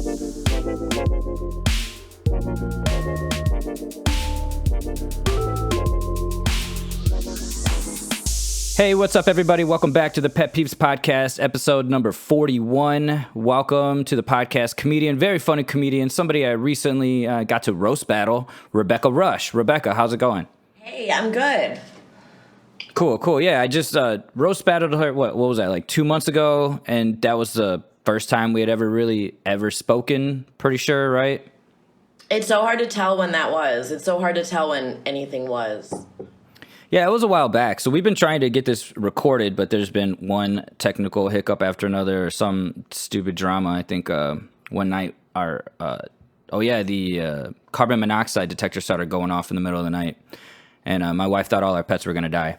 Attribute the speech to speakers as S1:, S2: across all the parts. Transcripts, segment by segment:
S1: Hey, what's up, everybody? Welcome back to the Pet Peeves Podcast, episode number 41. Welcome to the podcast. Comedian, very funny comedian, somebody I recently got to roast battle, Rebecca Rush. Rebecca, how's it going?
S2: Hey, I'm good.
S1: Cool. Yeah, I just roast battled her, what was that, like 2 months ago? And that was the first time we had ever spoken, pretty sure, right?
S2: It's so hard to tell when that was. It's so hard to tell when anything was.
S1: Yeah, it was a while back. So we've been trying to get this recorded, but there's been one technical hiccup after another, or some stupid drama. I think one night the carbon monoxide detector started going off in the middle of the night, and my wife thought all our pets were going to die.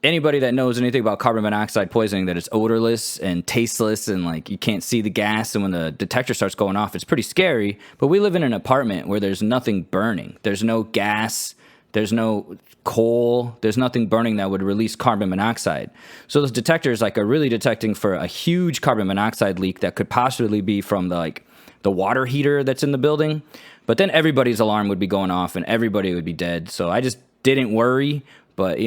S1: Anybody that knows anything about carbon monoxide poisoning, that it's odorless and tasteless and like you can't see the gas, and when the detector starts going off, it's pretty scary. But we live in an apartment where there's nothing burning. There's no gas. There's no coal. There's nothing burning that would release carbon monoxide. So those detectors are really detecting for a huge carbon monoxide leak that could possibly be from the water heater that's in the building. But then everybody's alarm would be going off and everybody would be dead. So I just didn't worry. But,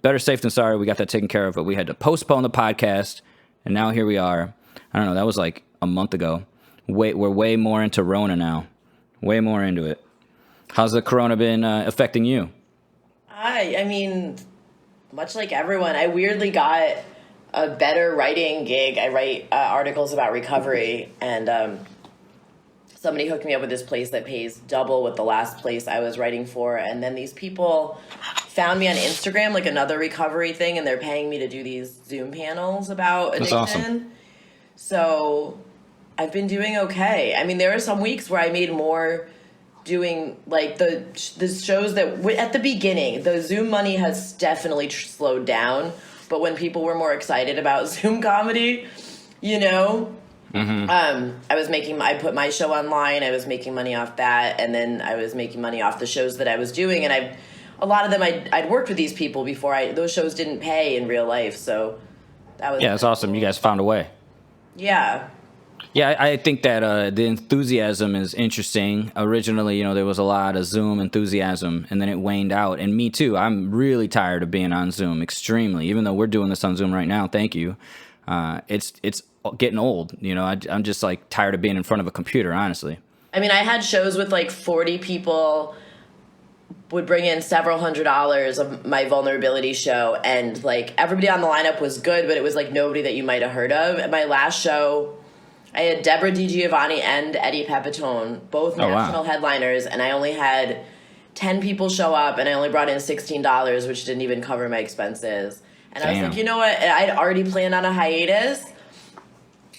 S1: better safe than sorry. We got that taken care of. But we had to postpone the podcast. And now here we are. I don't know. That was like a month ago. We're way more into Rona now. Way more into it. How's the corona been affecting you?
S2: I mean, much like everyone, I weirdly got a better writing gig. I write articles about recovery, and somebody hooked me up with this place that pays double what the last place I was writing for. And then these people found me on Instagram, like another recovery thing, and they're paying me to do these Zoom panels about addiction.
S1: That's awesome.
S2: So I've been doing okay. I mean, there are some weeks where I made more doing like the shows that at the beginning. The Zoom money has definitely slowed down, but when people were more excited about Zoom comedy, I put my show online. I was making money off that, and then I was making money off the shows that I was doing. And a lot of them I'd worked with these people before. Those shows didn't pay in real life, so that was
S1: that's awesome. You guys found a way.
S2: Yeah.
S1: Yeah, I think that the enthusiasm is interesting. Originally, there was a lot of Zoom enthusiasm, and then it waned out. And me too. I'm really tired of being on Zoom, extremely. Even though we're doing this on Zoom right now, thank you. It's getting old. I'm just like tired of being in front of a computer, honestly.
S2: I mean, I had shows with like 40 people, would bring in several $100s of my vulnerability show, and like everybody on the lineup was good, but it was like nobody that you might have heard of. At my last show, I had Deborah DiGiovanni and Eddie Pepitone, both national headliners, and I only had 10 people show up, and I only brought in $16, which didn't even cover my expenses. And I was like, you know what? I'd already planned on a hiatus,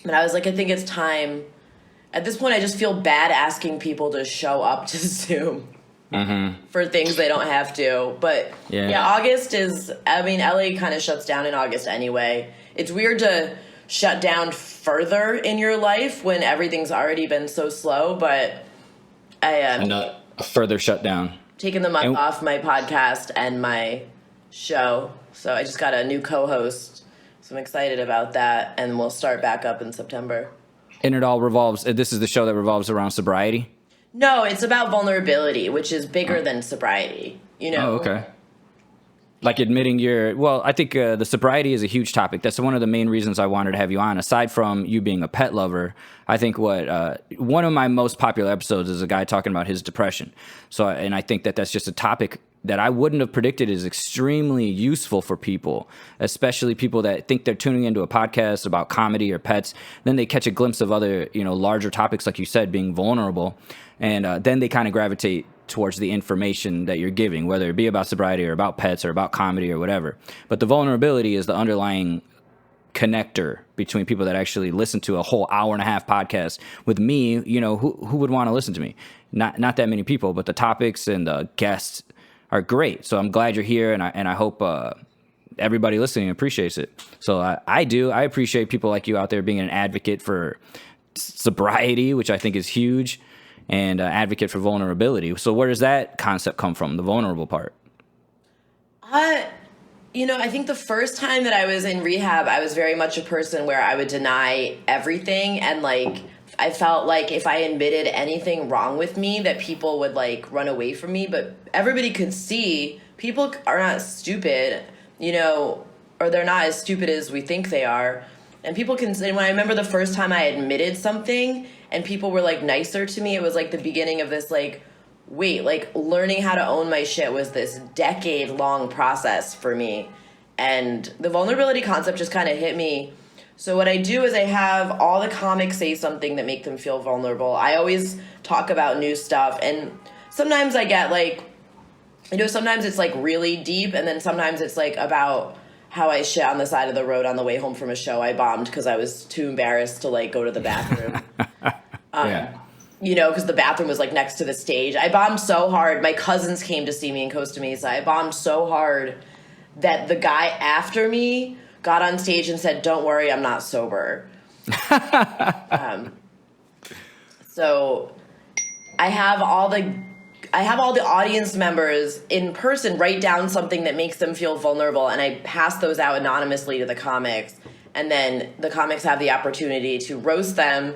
S2: and I was like, I think it's time. At this point, I just feel bad asking people to show up to Zoom for things they don't have to. But yeah, August is, LA kind of shuts down in August anyway. It's weird to shut down further in your life when everything's already been so slow, but I am
S1: a further shutdown.
S2: Taking the month off my podcast and my show, so I just got a new co-host, so I'm excited about that, and we'll start back up in September.
S1: And it all revolves, this is the show that revolves around sobriety?
S2: No, it's about vulnerability, which is bigger than sobriety,
S1: Oh, okay. Like admitting I think the sobriety is a huge topic. That's one of the main reasons I wanted to have you on. Aside from you being a pet lover, I think one of my most popular episodes is a guy talking about his depression. And I think that that's just a topic that I wouldn't have predicted is extremely useful for people, especially people that think they're tuning into a podcast about comedy or pets. Then they catch a glimpse of other, larger topics, like you said, being vulnerable. And then they kind of gravitate towards the information that you're giving, whether it be about sobriety or about pets or about comedy or whatever. But the vulnerability is the underlying connector between people that actually listen to a whole hour-and-a-half podcast with me. Who would want to listen to me? Not that many people, but the topics and the guests are great. So I'm glad you're here, and I hope everybody listening appreciates it. So I do. I appreciate people like you out there being an advocate for sobriety, which I think is huge, and advocate for vulnerability. So where does that concept come from, the vulnerable part?
S2: I think the first time that I was in rehab, I was very much a person where I would deny everything and like I felt like if I admitted anything wrong with me, that people would like run away from me. But everybody could see people are not stupid, you know, or they're not as stupid as we think they are. And people can. And when I remember the first time I admitted something, and people were like nicer to me, it was like the beginning of this like, wait, like learning how to own my shit was this decade-long process for me. And the vulnerability concept just kind of hit me. So what I do is I have all the comics say something that make them feel vulnerable. I always talk about new stuff, and sometimes I get like, you know, sometimes it's like really deep, and then sometimes it's like about how I shit on the side of the road on the way home from a show I bombed because I was too embarrassed to like go to the bathroom. You know, because the bathroom was like next to the stage. I bombed so hard. My cousins came to see me in Costa Mesa. I bombed so hard that the guy after me got on stage and said, "Don't worry, I'm not sober." So I have all the audience members in person write down something that makes them feel vulnerable, and I pass those out anonymously to the comics. And then the comics have the opportunity to roast them,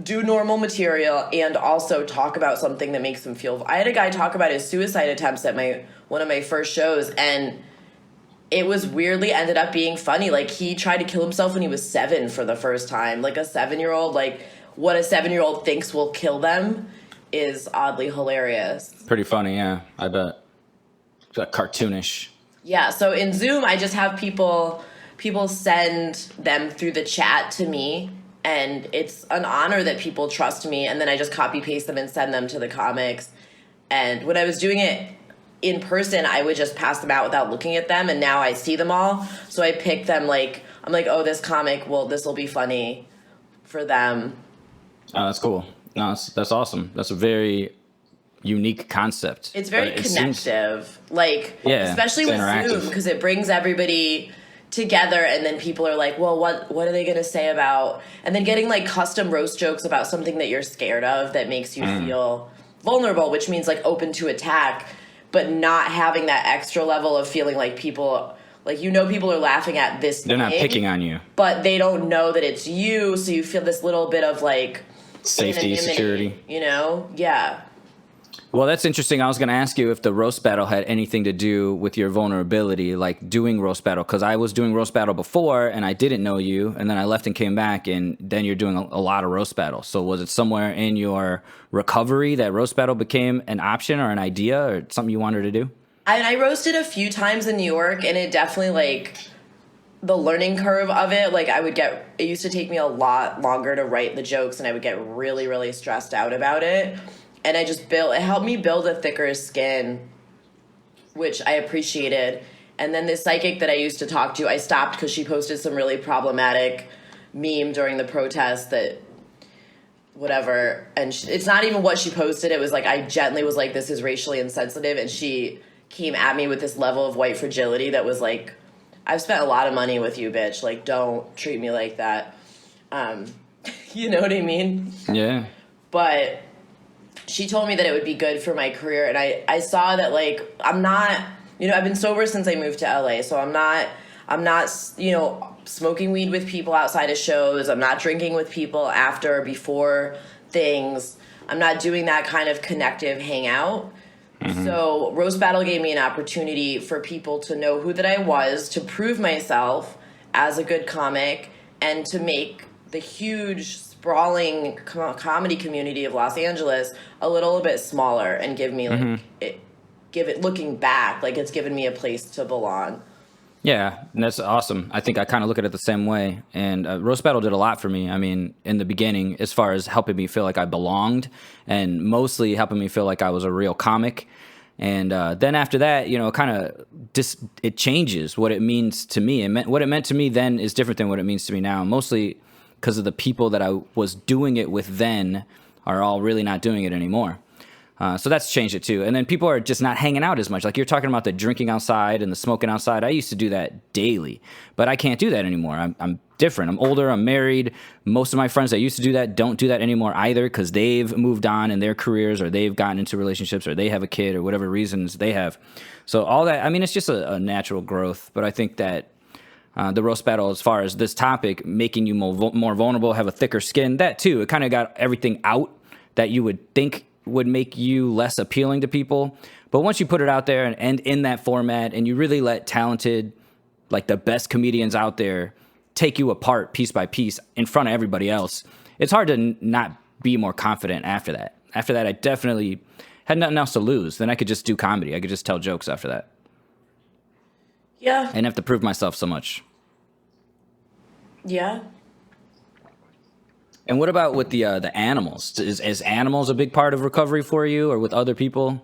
S2: do normal material, and also talk about something that makes them feel. I had a guy talk about his suicide attempts at one of my first shows, and it was weirdly ended up being funny. Like, he tried to kill himself when he was 7 for the first time. Like, a 7-year-old, like, what a 7-year-old thinks will kill them is oddly hilarious.
S1: Pretty funny, yeah, I bet. It's like cartoonish.
S2: Yeah, so in Zoom, I just have people send them through the chat to me, and it's an honor that people trust me, and then I just copy-paste them and send them to the comics. And when I was doing it in person, I would just pass them out without looking at them, and now I see them all, so I pick them, like, I'm like, oh, this comic, well, this will be funny for them.
S1: Oh, that's cool. No, that's awesome. That's a very unique concept.
S2: It's very connective, especially with Zoom, because it brings everybody together, and then people are like, well, what are they going to say about, and then getting like custom roast jokes about something that you're scared of that makes you feel vulnerable, which means like open to attack, but not having that extra level of feeling like people, like, you know, people are laughing at this
S1: they're not picking on you,
S2: but they don't know that it's you, so you feel this little bit of like
S1: safety, security,
S2: you know? Yeah.
S1: Well, that's interesting. I was going to ask you if the roast battle had anything to do with your vulnerability, like doing roast battle, because I was doing roast battle before and I didn't know you, and then I left and came back, and then you're doing a lot of roast battle. So was it somewhere in your recovery that roast battle became an option or an idea or something you wanted to do?
S2: I roasted a few times in New York, and it definitely, like, the learning curve of it, like, it used to take me a lot longer to write the jokes, and I would get really, really stressed out about it. And it helped me build a thicker skin, which I appreciated. And then this psychic that I used to talk to, I stopped because she posted some really problematic meme during the protest that, whatever. And it's not even what she posted. It was like, I gently was like, this is racially insensitive. And she came at me with this level of white fragility that was like, I've spent a lot of money with you, bitch. Like, don't treat me like that. You know what I mean?
S1: Yeah. But
S2: she told me that it would be good for my career. And I saw that, like, I'm not, you know, I've been sober since I moved to LA. So I'm not, you know, smoking weed with people outside of shows. I'm not drinking with people after or before things. I'm not doing that kind of connective hangout. So Roast Battle gave me an opportunity for people to know who that I was, to prove myself as a good comic, and to make the huge, sprawling comedy community of Los Angeles a little bit smaller, and give me looking back, like, it's given me a place to belong.
S1: Yeah, and that's awesome. I think I kind of look at it the same way. And Roast Battle did a lot for me. I mean, in the beginning, as far as helping me feel like I belonged, and mostly helping me feel like I was a real comic. And then after that, you know, it changes what it means to me. What it meant to me then is different than what it means to me now, mostly because of the people that I was doing it with then are all really not doing it anymore. So that's changed it too. And then people are just not hanging out as much. Like, you're talking about the drinking outside and the smoking outside. I used to do that daily, but I can't do that anymore. I'm different. I'm older. I'm married. Most of my friends that used to do that don't do that anymore either, because they've moved on in their careers, or they've gotten into relationships, or they have a kid, or whatever reasons they have. So all that, I mean, it's just a natural growth. But I think that the roast battle as far as this topic, making you more vulnerable, have a thicker skin. That too, it kind of got everything out that you would think would make you less appealing to people. But once you put it out there and in that format, and you really let talented, like the best comedians out there, take you apart piece by piece in front of everybody else, it's hard to not be more confident after that. After that, I definitely had nothing else to lose. Then I could just do comedy. I could just tell jokes after that.
S2: Yeah.
S1: I didn't have to prove myself so much.
S2: Yeah.
S1: And what about with the animals? Is animals a big part of recovery for you, or with other people?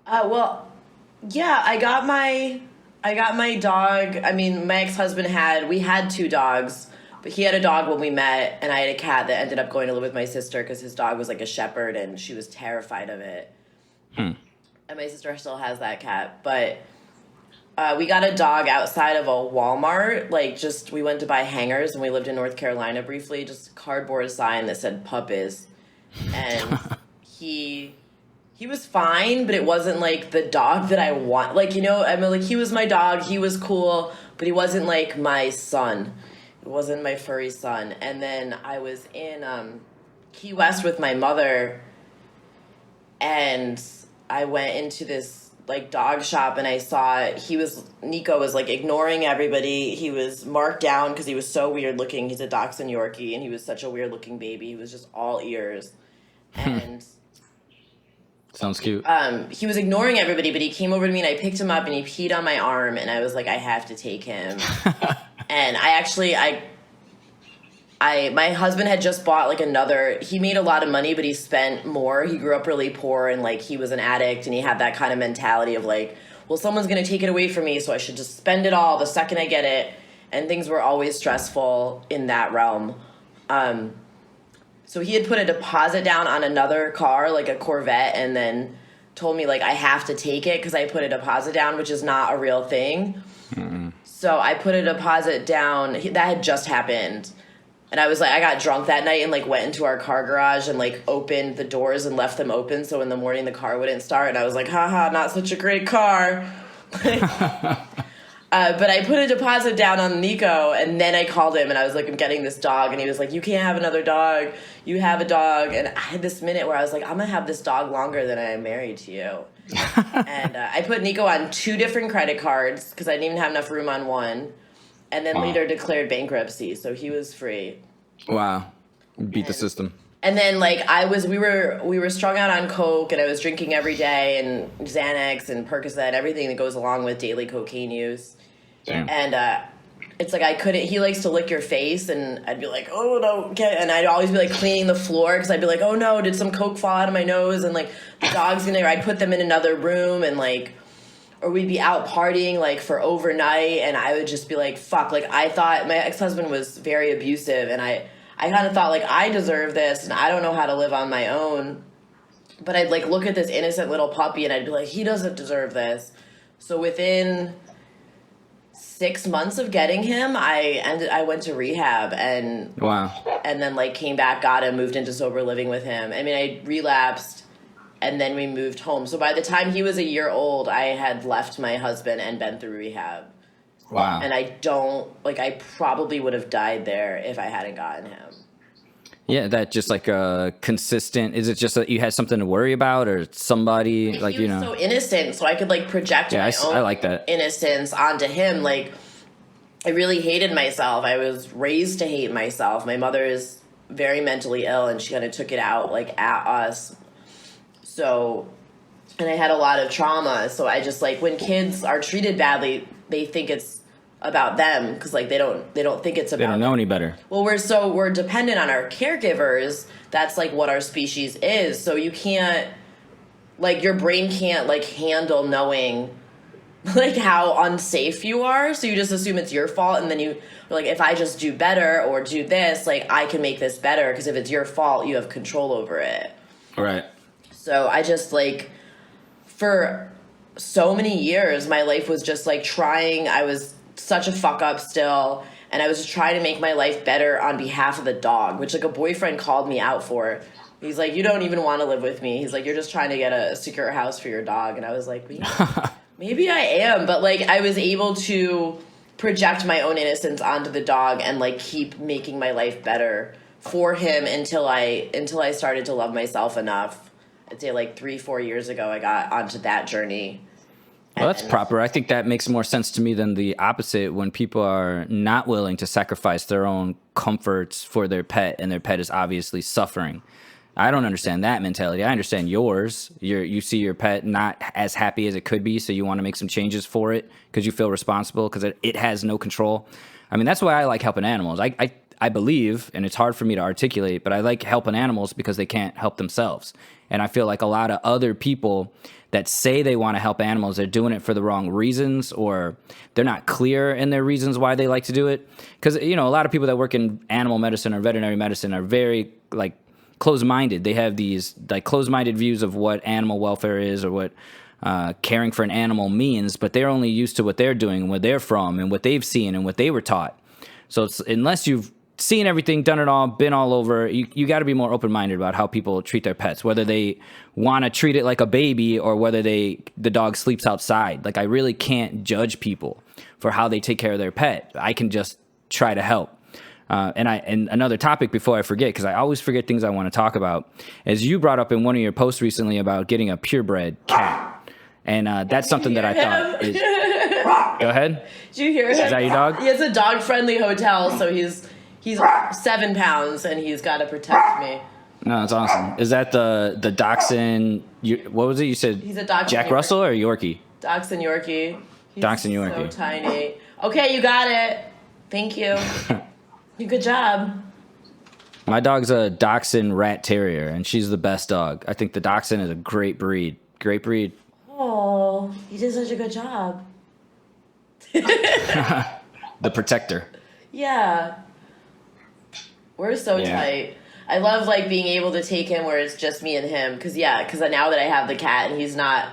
S2: Well, yeah, I got my dog. I mean, my ex-husband we had 2 dogs, but he had a dog when we met, and I had a cat that ended up going to live with my sister because his dog was like a shepherd, and she was terrified of it. And my sister still has that cat, but we got a dog outside of a Walmart. We went to buy hangers, and we lived in North Carolina briefly. Just a cardboard sign that said Puppies, and he was fine, but it wasn't like the dog that I want. He was my dog. He was cool, but he wasn't like my son. It wasn't my furry son. And then I was in Key West with my mother, and I went into this dog shop, and I saw Nico was ignoring everybody. He was marked down because he was so weird looking. He's a Dachshund Yorkie, and he was such a weird looking baby. He was just all ears. And
S1: sounds cute.
S2: He was ignoring everybody, but he came over to me, and I picked him up, and he peed on my arm, and I was like, I have to take him. And my husband had just bought he made a lot of money, but he spent more. He grew up really poor, and he was an addict, and he had that kind of mentality of well, someone's going to take it away from me, so I should just spend it all the second I get it. And things were always stressful in that realm. So he had put a deposit down on another car, like a Corvette, and then told me I have to take it because I put a deposit down, which is not a real thing. Mm-mm. So I put a deposit down. That had just happened. And I got drunk that night and went into our car garage and opened the doors and left them open so in the morning the car wouldn't start. And I was like, haha, not such a great car. But I put a deposit down on Nico, and then I called him, and I was like, I'm getting this dog. And he was like, you can't have another dog. You have a dog. And I had this minute where I was like, I'm going to have this dog longer than I am married to you. And I put Nico on 2 different credit cards because I didn't even have enough room on one. And then later declared bankruptcy, so he was free.
S1: Wow. Beat the system.
S2: And then we were strung out on coke, and I was drinking every day, and Xanax and Percocet, everything that goes along with daily cocaine use. Damn. And it's I couldn't. He likes to lick your face, and I'd be like, oh no, and I'd always be cleaning the floor because I'd be like, oh no, did some coke fall out of my nose? And the dog's in there. I'd put them in another room, and or we'd be out partying for overnight, and I would just be fuck. I thought my ex-husband was very abusive, and I kind of thought I deserve this, and I don't know how to live on my own. But I'd look at this innocent little puppy, and I'd be like, he doesn't deserve this. So within 6 months of getting him, I went to rehab, and
S1: wow.
S2: And then came back, got him, moved into sober living with him. I mean, I relapsed, and then we moved home. So by the time he was a year old, I had left my husband and been through rehab.
S1: Wow.
S2: And I probably would have died there if I hadn't gotten him.
S1: Yeah, that just consistent. Is it just that you had something to worry about, or somebody
S2: he was so innocent, so I could project my own
S1: I like that
S2: innocence onto him. I really hated myself. I was raised to hate myself. My mother is very mentally ill, and she kind of took it out at us. So, and I had a lot of trauma. So I just when kids are treated badly, they think it's about them because they don't think it's about.
S1: They don't know any better.
S2: Well, we're dependent on our caregivers. That's what our species is. So you can't your brain can't handle knowing how unsafe you are. So you just assume it's your fault, and then you if I just do better or do this, I can make this better because if it's your fault, you have control over it.
S1: Right.
S2: So I just for so many years, my life was just trying. I was such a fuck up still, and I was just trying to make my life better on behalf of the dog, which a boyfriend called me out for. He's like, you don't even want to live with me. He's like, you're just trying to get a secure house for your dog. And I was like, maybe I am, but I was able to project my own innocence onto the dog and like keep making my life better for him until I started to love myself enough. I'd say like 3-4 years ago I got onto that journey.
S1: Well, that's proper. I think that makes more sense to me than the opposite, when people are not willing to sacrifice their own comforts for their pet and their pet is obviously suffering. I don't understand that mentality. I understand yours. You see your pet not as happy as it could be, so you want to make some changes for it because you feel responsible because it has no control. I mean, that's why I like helping animals. I believe, and it's hard for me to articulate, but I like helping animals because they can't help themselves. And I feel like a lot of other people that say they want to help animals, they're doing it for the wrong reasons, or they're not clear in their reasons why they like to do it. Because, a lot of people that work in animal medicine or veterinary medicine are very, closed-minded. They have these, closed-minded views of what animal welfare is or what caring for an animal means, but they're only used to what they're doing and where they're from and what they've seen and what they were taught. So unless you've seen everything, done it all, been all over, you got to be more open-minded about how people treat their pets, whether they want to treat it like a baby or whether the dog sleeps outside. Like, I really can't judge people for how they take care of their pet. I can just try to help. And another topic before I forget, because I always forget things I want to talk about, is you brought up in one of your posts recently about getting a purebred cat. And that's something that I thought is... Go ahead.
S2: Did you hear him?
S1: Is that your dog?
S2: He has a dog-friendly hotel, so he's 7 pounds, and he's got to protect me.
S1: No, that's awesome. Is that the Dachshund? What was it? You said
S2: he's a Dachshund
S1: Jack Russell or Yorkie?
S2: Dachshund Yorkie. He's
S1: Dachshund Yorkie.
S2: So tiny. Okay, you got it. Thank you. Good job.
S1: My dog's a Dachshund Rat Terrier, and she's the best dog. I think the Dachshund is a great breed. Great breed.
S2: Oh, you did such a good job.
S1: The protector.
S2: Yeah. We're so tight. I love being able to take him where it's just me and him. Because now that I have the cat and he's not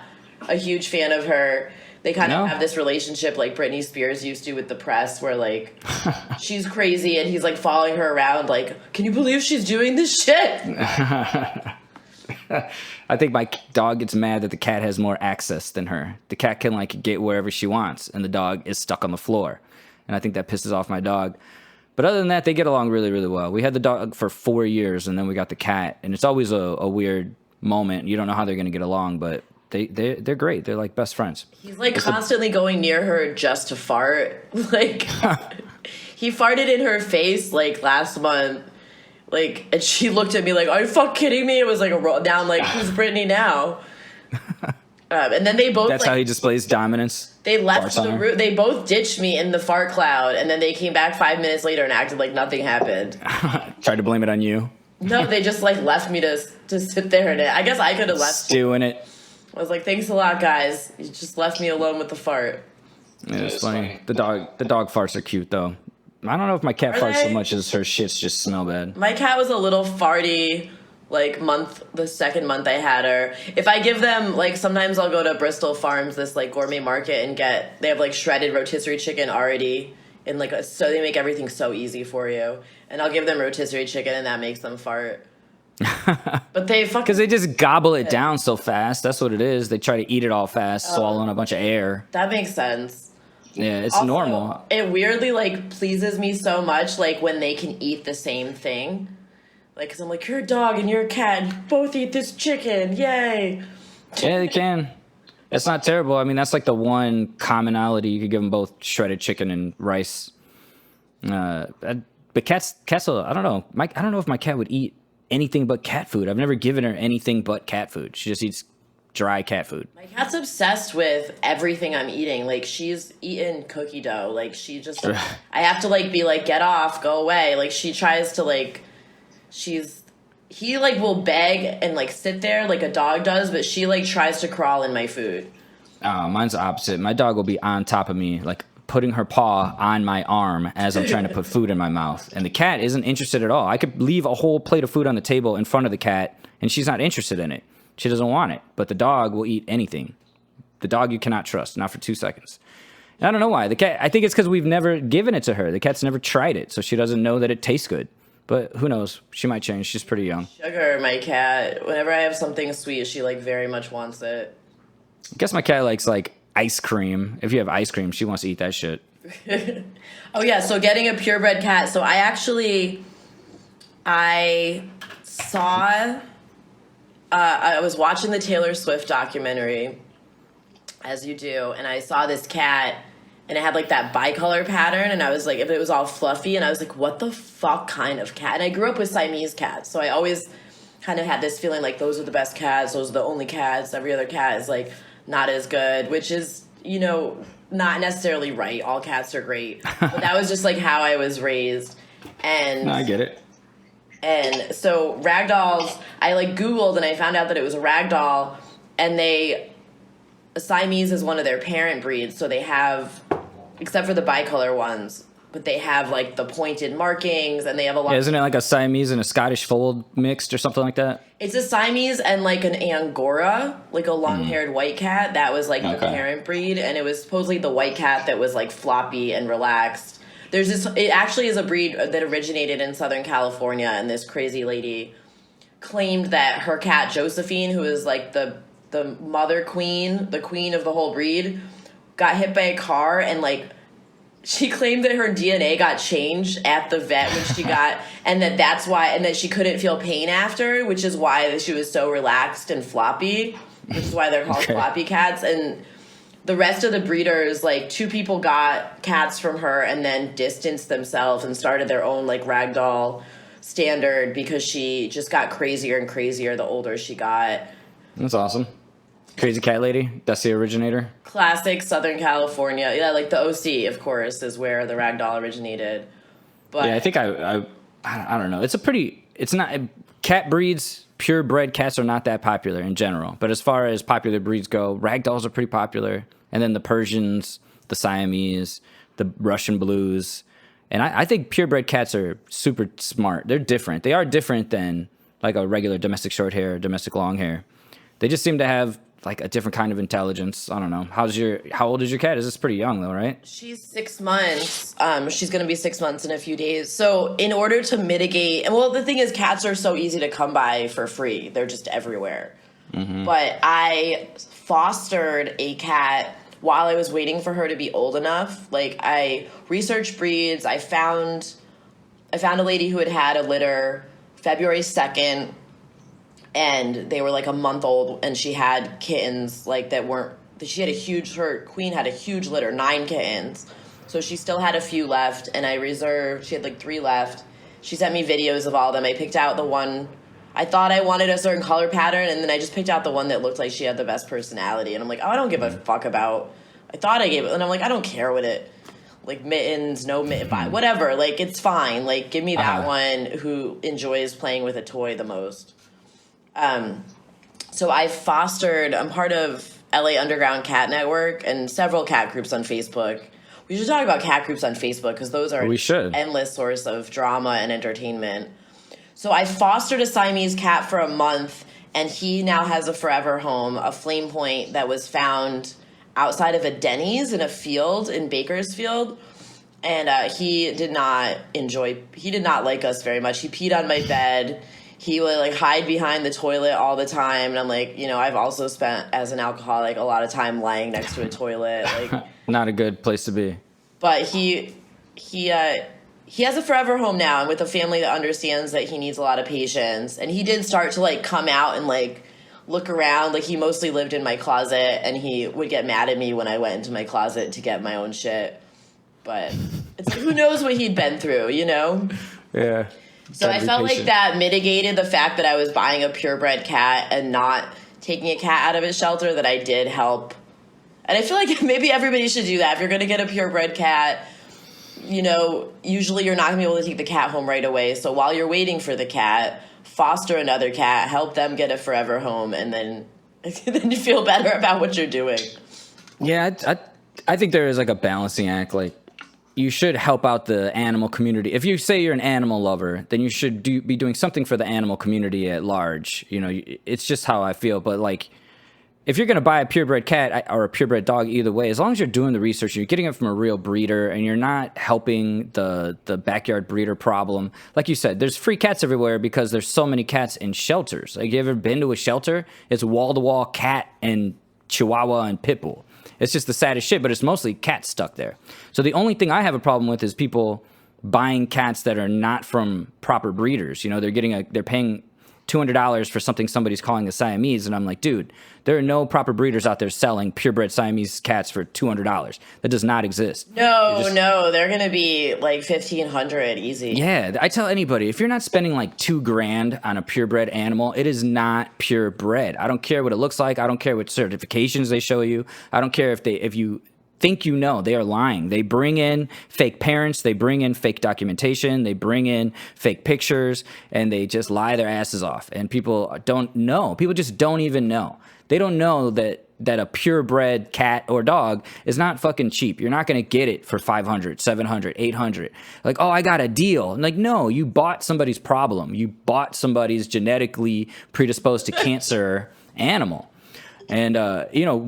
S2: a huge fan of her, they kind of have this relationship like Britney Spears used to with the press where she's crazy and he's following her around can you believe she's doing this shit?
S1: I think my dog gets mad that the cat has more access than her. The cat can get wherever she wants and the dog is stuck on the floor. And I think that pisses off my dog. But other than that, they get along really, really well. We had the dog for 4 years, and then we got the cat. And it's always a weird moment. You don't know how they're going to get along, but they're great. They're like best friends.
S2: He's constantly going near her just to fart. He farted in her face last month. And she looked at me are you fuck kidding me? It was a roll down who's Brittany now? And then they both...
S1: That's how he displays dominance.
S2: They left the room. They both ditched me in the fart cloud, and then they came back 5 minutes later and acted like nothing happened.
S1: Tried to blame it on you.
S2: No, they just left me to sit there in it. I guess I could have left.
S1: Stew in it.
S2: I was thanks a lot, guys. You just left me alone with the fart.
S1: Yeah, it's funny. The dog farts are cute, though. I don't know if my cat farts so much as her shits just smell bad.
S2: My cat was a little farty the second month I had her. If I give them sometimes I'll go to Bristol Farms, this gourmet market, and they have shredded rotisserie chicken already in so they make everything so easy for you. And I'll give them rotisserie chicken and that makes them fart. But they fucking...
S1: Because they just gobble it down so fast. That's what it is. They try to eat it all fast, swallowing a bunch of air.
S2: That makes sense.
S1: Yeah, it's
S2: also,
S1: normal.
S2: It weirdly pleases me so much when they can eat the same thing. Because I'm you're a dog and you're a cat and both eat this chicken. Yay.
S1: Yeah, they can. That's not terrible. I mean, that's the one commonality. You could give them both shredded chicken and rice. But cats, I don't know. I don't know if my cat would eat anything but cat food. I've never given her anything but cat food. She just eats dry cat food. My
S2: cat's obsessed with everything I'm eating. She's eaten cookie dough. She just... I have to be get off, go away. She tries to he will beg and sit there like a dog does, but she tries to crawl in my food.
S1: Oh, mine's the opposite. My dog will be on top of me, putting her paw on my arm as I'm trying to put food in my mouth. And the cat isn't interested at all. I could leave a whole plate of food on the table in front of the cat, and she's not interested in it. She doesn't want it. But the dog will eat anything. The dog you cannot trust, not for 2 seconds. And I don't know why. The cat. I think it's because we've never given it to her. The cat's never tried it, so she doesn't know that it tastes good. But who knows? She might change. She's pretty young.
S2: Sugar, my cat. Whenever I have something sweet, she very much wants it.
S1: I guess my cat likes ice cream. If you have ice cream, she wants to eat that shit.
S2: Oh yeah, so getting a purebred cat. So I saw, I was watching the Taylor Swift documentary, as you do, and I saw this cat, and it had like that bicolor pattern, and I was like, if it was all fluffy, and I was like, what the fuck kind of cat? And I grew up with Siamese cats, so I always kind of had this feeling like those are the best cats, those are the only cats, every other cat is like not as good, which is, you know, not necessarily right. All cats are great. But that was just like how I was raised. And
S1: No, I get it.
S2: And so ragdolls, I like Googled and I found out that it was a ragdoll, and Siamese is one of their parent breeds, so they have, except for the bicolor ones, but they have like the pointed markings, and they have a lot.
S1: Yeah, isn't it like a Siamese and a Scottish fold mixed or something like that?
S2: It's a Siamese and like an Angora, like a long-haired white cat. That was like the parent breed, and it was supposedly the white cat that was like floppy and relaxed. It actually is a breed that originated in Southern California, and this crazy lady claimed that her cat Josephine, who is like the mother queen, the queen of the whole breed, got hit by a car, and like she claimed that her DNA got changed at the vet when she got, and that's why, and that she couldn't feel pain after, which is why she was so relaxed and floppy, which is why they're called floppy cats. And the rest of the breeders, like 2 people got cats from her and then distanced themselves and started their own like ragdoll standard, because she just got crazier and crazier the older she got.
S1: That's awesome. Crazy cat lady, that's the originator.
S2: Classic Southern California. Yeah, like the OC, of course, is where the ragdoll originated. But
S1: yeah, I think I don't know. It's not, cat breeds, purebred cats are not that popular in general. But as far as popular breeds go, ragdolls are pretty popular. And then the Persians, the Siamese, the Russian blues. And I think purebred cats are super smart. They're different. They are different than like a regular domestic short hair, domestic long hair. They just seem to have like a different kind of intelligence. I don't know. How old is your cat? Is this pretty young though, right?
S2: She's 6 months. She's going to be 6 months in a few days. So in order to mitigate, and well, the thing is, cats are so easy to come by for free. They're just everywhere. Mm-hmm. But I fostered a cat while I was waiting for her to be old enough. Like, I researched breeds. I found a lady who had a litter February 2nd. And they were like a month old, and she had kittens like that weren't. Her queen had a huge litter, 9 kittens. So she still had a few left, and she had like 3 left. She sent me videos of all of them. I picked out the one, I thought I wanted a certain color pattern, and then I just picked out the one that looked like she had the best personality. And I'm like, oh, I don't give a fuck about, I thought I gave it, and I'm like, I don't care what it, like mittens, no mitten, whatever, like it's fine. Like, give me that one who enjoys playing with a toy the most. So I'm part of LA Underground Cat Network and several cat groups on Facebook. We should talk about cat groups on Facebook, because those are an endless source of drama and entertainment. So I fostered a Siamese cat for a month, and he now has a forever home, a flame point that was found outside of a Denny's in a field in Bakersfield. And he did not like us very much. He peed on my bed. He would like hide behind the toilet all the time, and I'm like, you know, I've also spent as an alcoholic a lot of time lying next to a toilet, like
S1: not a good place to be.
S2: But he has a forever home now, and with a family that understands that he needs a lot of patience. And he did start to like come out and like look around. Like, he mostly lived in my closet, and he would get mad at me when I went into my closet to get my own shit. But it's like, who knows what he'd been through, you know?
S1: Yeah.
S2: So I felt like that mitigated the fact that I was buying a purebred cat and not taking a cat out of his shelter, that I did help. And I feel like maybe everybody should do that. If you're going to get a purebred cat, you know, usually you're not going to be able to take the cat home right away. So while you're waiting for the cat, foster another cat, help them get a forever home, and then you feel better about what you're doing.
S1: Yeah, I think there is like a balancing act. Like, you should help out the animal community. If you say you're an animal lover, then you should be doing something for the animal community at large. You know, it's just how I feel. But like, if you're going to buy a purebred cat or a purebred dog, either way, as long as you're doing the research, you're getting it from a real breeder, and you're not helping the backyard breeder problem. Like you said, there's free cats everywhere because there's so many cats in shelters. Like, you ever been to a shelter? It's wall-to-wall cat and Chihuahua and Pitbull. It's just the saddest shit, but it's mostly cats stuck there. So the only thing I have a problem with is people buying cats that are not from proper breeders. You know, they're paying $200 for something somebody's calling a Siamese, and I'm like, dude, there are no proper breeders out there selling purebred Siamese cats for $200. That does not exist.
S2: No, they're gonna be like $1,500 easy.
S1: Yeah, I tell anybody, if you're not spending like $2,000 on a purebred animal, it is not purebred. I don't care what it looks like. I don't care what certifications they show you. I don't care if you think you know, they are lying. They bring in fake parents, they bring in fake documentation, they bring in fake pictures, and they just lie their asses off. And people don't know. People just don't even know. They don't know that a purebred cat or dog is not fucking cheap. You're not going to get it for $500, $700, $800. Like, oh, I got a deal. And like, no, you bought somebody's problem. You bought somebody's genetically predisposed to cancer animal. And,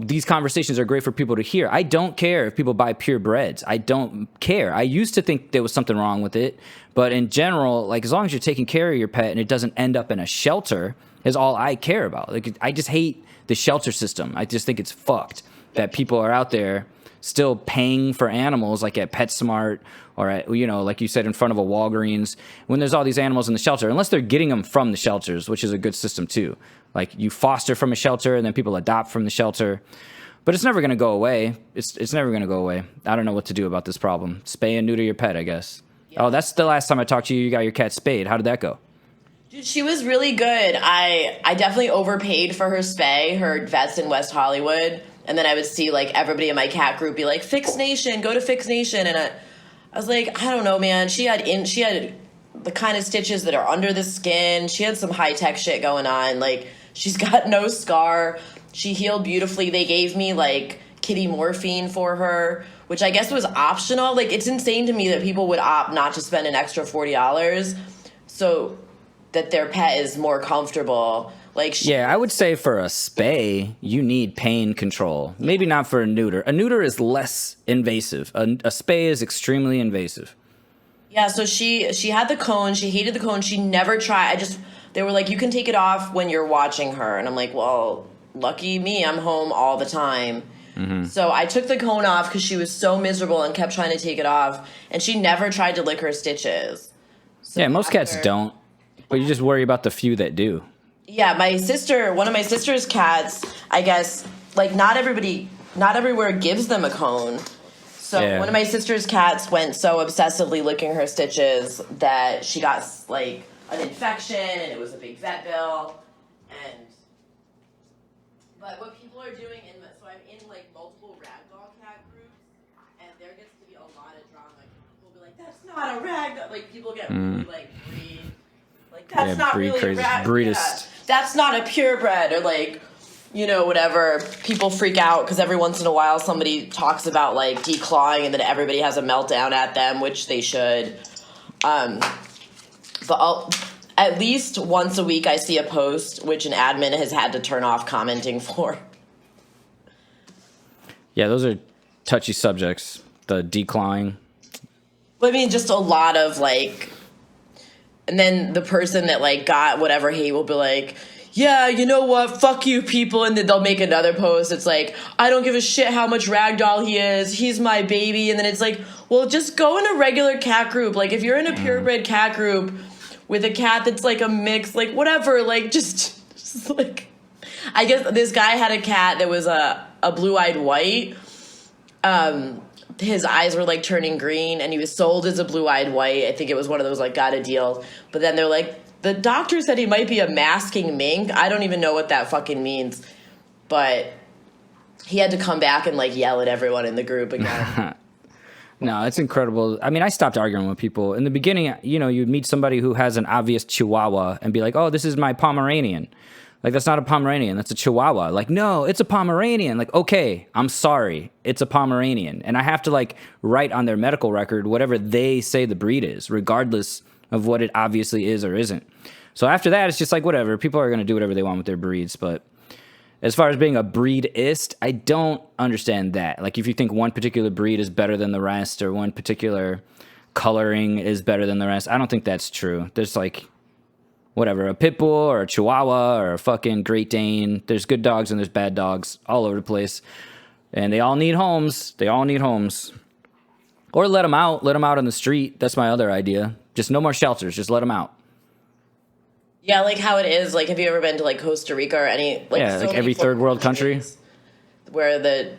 S1: these conversations are great for people to hear. I don't care if people buy purebreds. I don't care. I used to think there was something wrong with it. But in general, like, as long as you're taking care of your pet and it doesn't end up in a shelter is all I care about. Like, I just hate the shelter system. I just think it's fucked that people are out there still paying for animals, like at PetSmart or at, like you said, in front of a Walgreens, when there's all these animals in the shelter, unless they're getting them from the shelters, which is a good system too. Like, you foster from a shelter and then people adopt from the shelter. But it's never going to go away. It's never going to go away. I don't know what to do about this problem. Spay and neuter your pet, I guess. Yeah. Oh, that's the last time I talked to you. You got your cat spayed. How did that go?
S2: Dude, she was really good. I definitely overpaid for her spay, her vet's in West Hollywood. And then I would see, like, everybody in my cat group be like, Fix Nation, go to Fix Nation. And I was like, I don't know, man. She had the kind of stitches that are under the skin. She had some high-tech shit going on. Like, she's got no scar. She healed beautifully. They gave me, like, kitty morphine for her, which I guess was optional. Like, it's insane to me that people would opt not to spend an extra $40 so that their pet is more comfortable. Like,
S1: yeah, I would say for a spay, you need pain control. Maybe not for a neuter. A neuter is less invasive. A spay is extremely invasive.
S2: Yeah, so she had the cone. She hated the cone. She never tried. They were like, you can take it off when you're watching her. And I'm like, well, lucky me. I'm home all the time. Mm-hmm. So I took the cone off because she was so miserable and kept trying to take it off. And she never tried to lick her stitches. So
S1: yeah, most cats don't. But you just worry about the few that do.
S2: Yeah, one of my sister's cats, I guess, like, not everywhere gives them a cone. So yeah. One of my sister's cats went so obsessively licking her stitches that she got, like, an infection, and it was a big vet bill. But what people are doing, so I'm in, like, multiple ragdoll cat groups, and there gets to be a lot of drama. People will be like, that's not a ragdoll. Like, people get really, like, that's not really crazy. That's not a purebred, or like, whatever. People freak out because every once in a while somebody talks about like declawing, and then everybody has a meltdown at them, which they should. But at least once a week I see a post which an admin has had to turn off commenting for.
S1: Yeah, those are touchy subjects. The declawing.
S2: I mean, just a lot of like. And then the person that, like, got whatever hate will be like, yeah, you know what, fuck you people. And then they'll make another post. It's like, I don't give a shit how much ragdoll he is. He's my baby. And then it's like, well, just go in a regular cat group. Like, if you're in a purebred cat group with a cat that's, like, a mix, like, whatever. Like, just like, I guess this guy had a cat that was a blue-eyed white. His eyes were, like, turning green, and he was sold as a blue-eyed white. I think it was one of those, like, got a deal. But then they're like, the doctor said he might be a masking mink. I don't even know what that fucking means. But he had to come back and, like, yell at everyone in the group again.
S1: No, it's incredible. I mean, I stopped arguing with people. In the beginning, you'd meet somebody who has an obvious Chihuahua and be like, oh, this is my Pomeranian. Like, that's not a Pomeranian. That's a Chihuahua. Like, no, it's a Pomeranian. Like, okay, I'm sorry. It's a Pomeranian. And I have to, like, write on their medical record whatever they say the breed is, regardless of what it obviously is or isn't. So after that, it's just like, whatever. People are going to do whatever they want with their breeds. But as far as being a breedist, I don't understand that. Like, if you think one particular breed is better than the rest or one particular coloring is better than the rest, I don't think that's true. There's, like... whatever, a pit bull or a Chihuahua or a fucking Great Dane. There's good dogs and there's bad dogs all over the place. And they all need homes. They all need homes. Or let them out. Let them out on the street. That's my other idea. Just no more shelters. Just let them out.
S2: Yeah, like how it is. Like, have you ever been to like Costa Rica or any like
S1: Yeah, like every third world country
S2: where the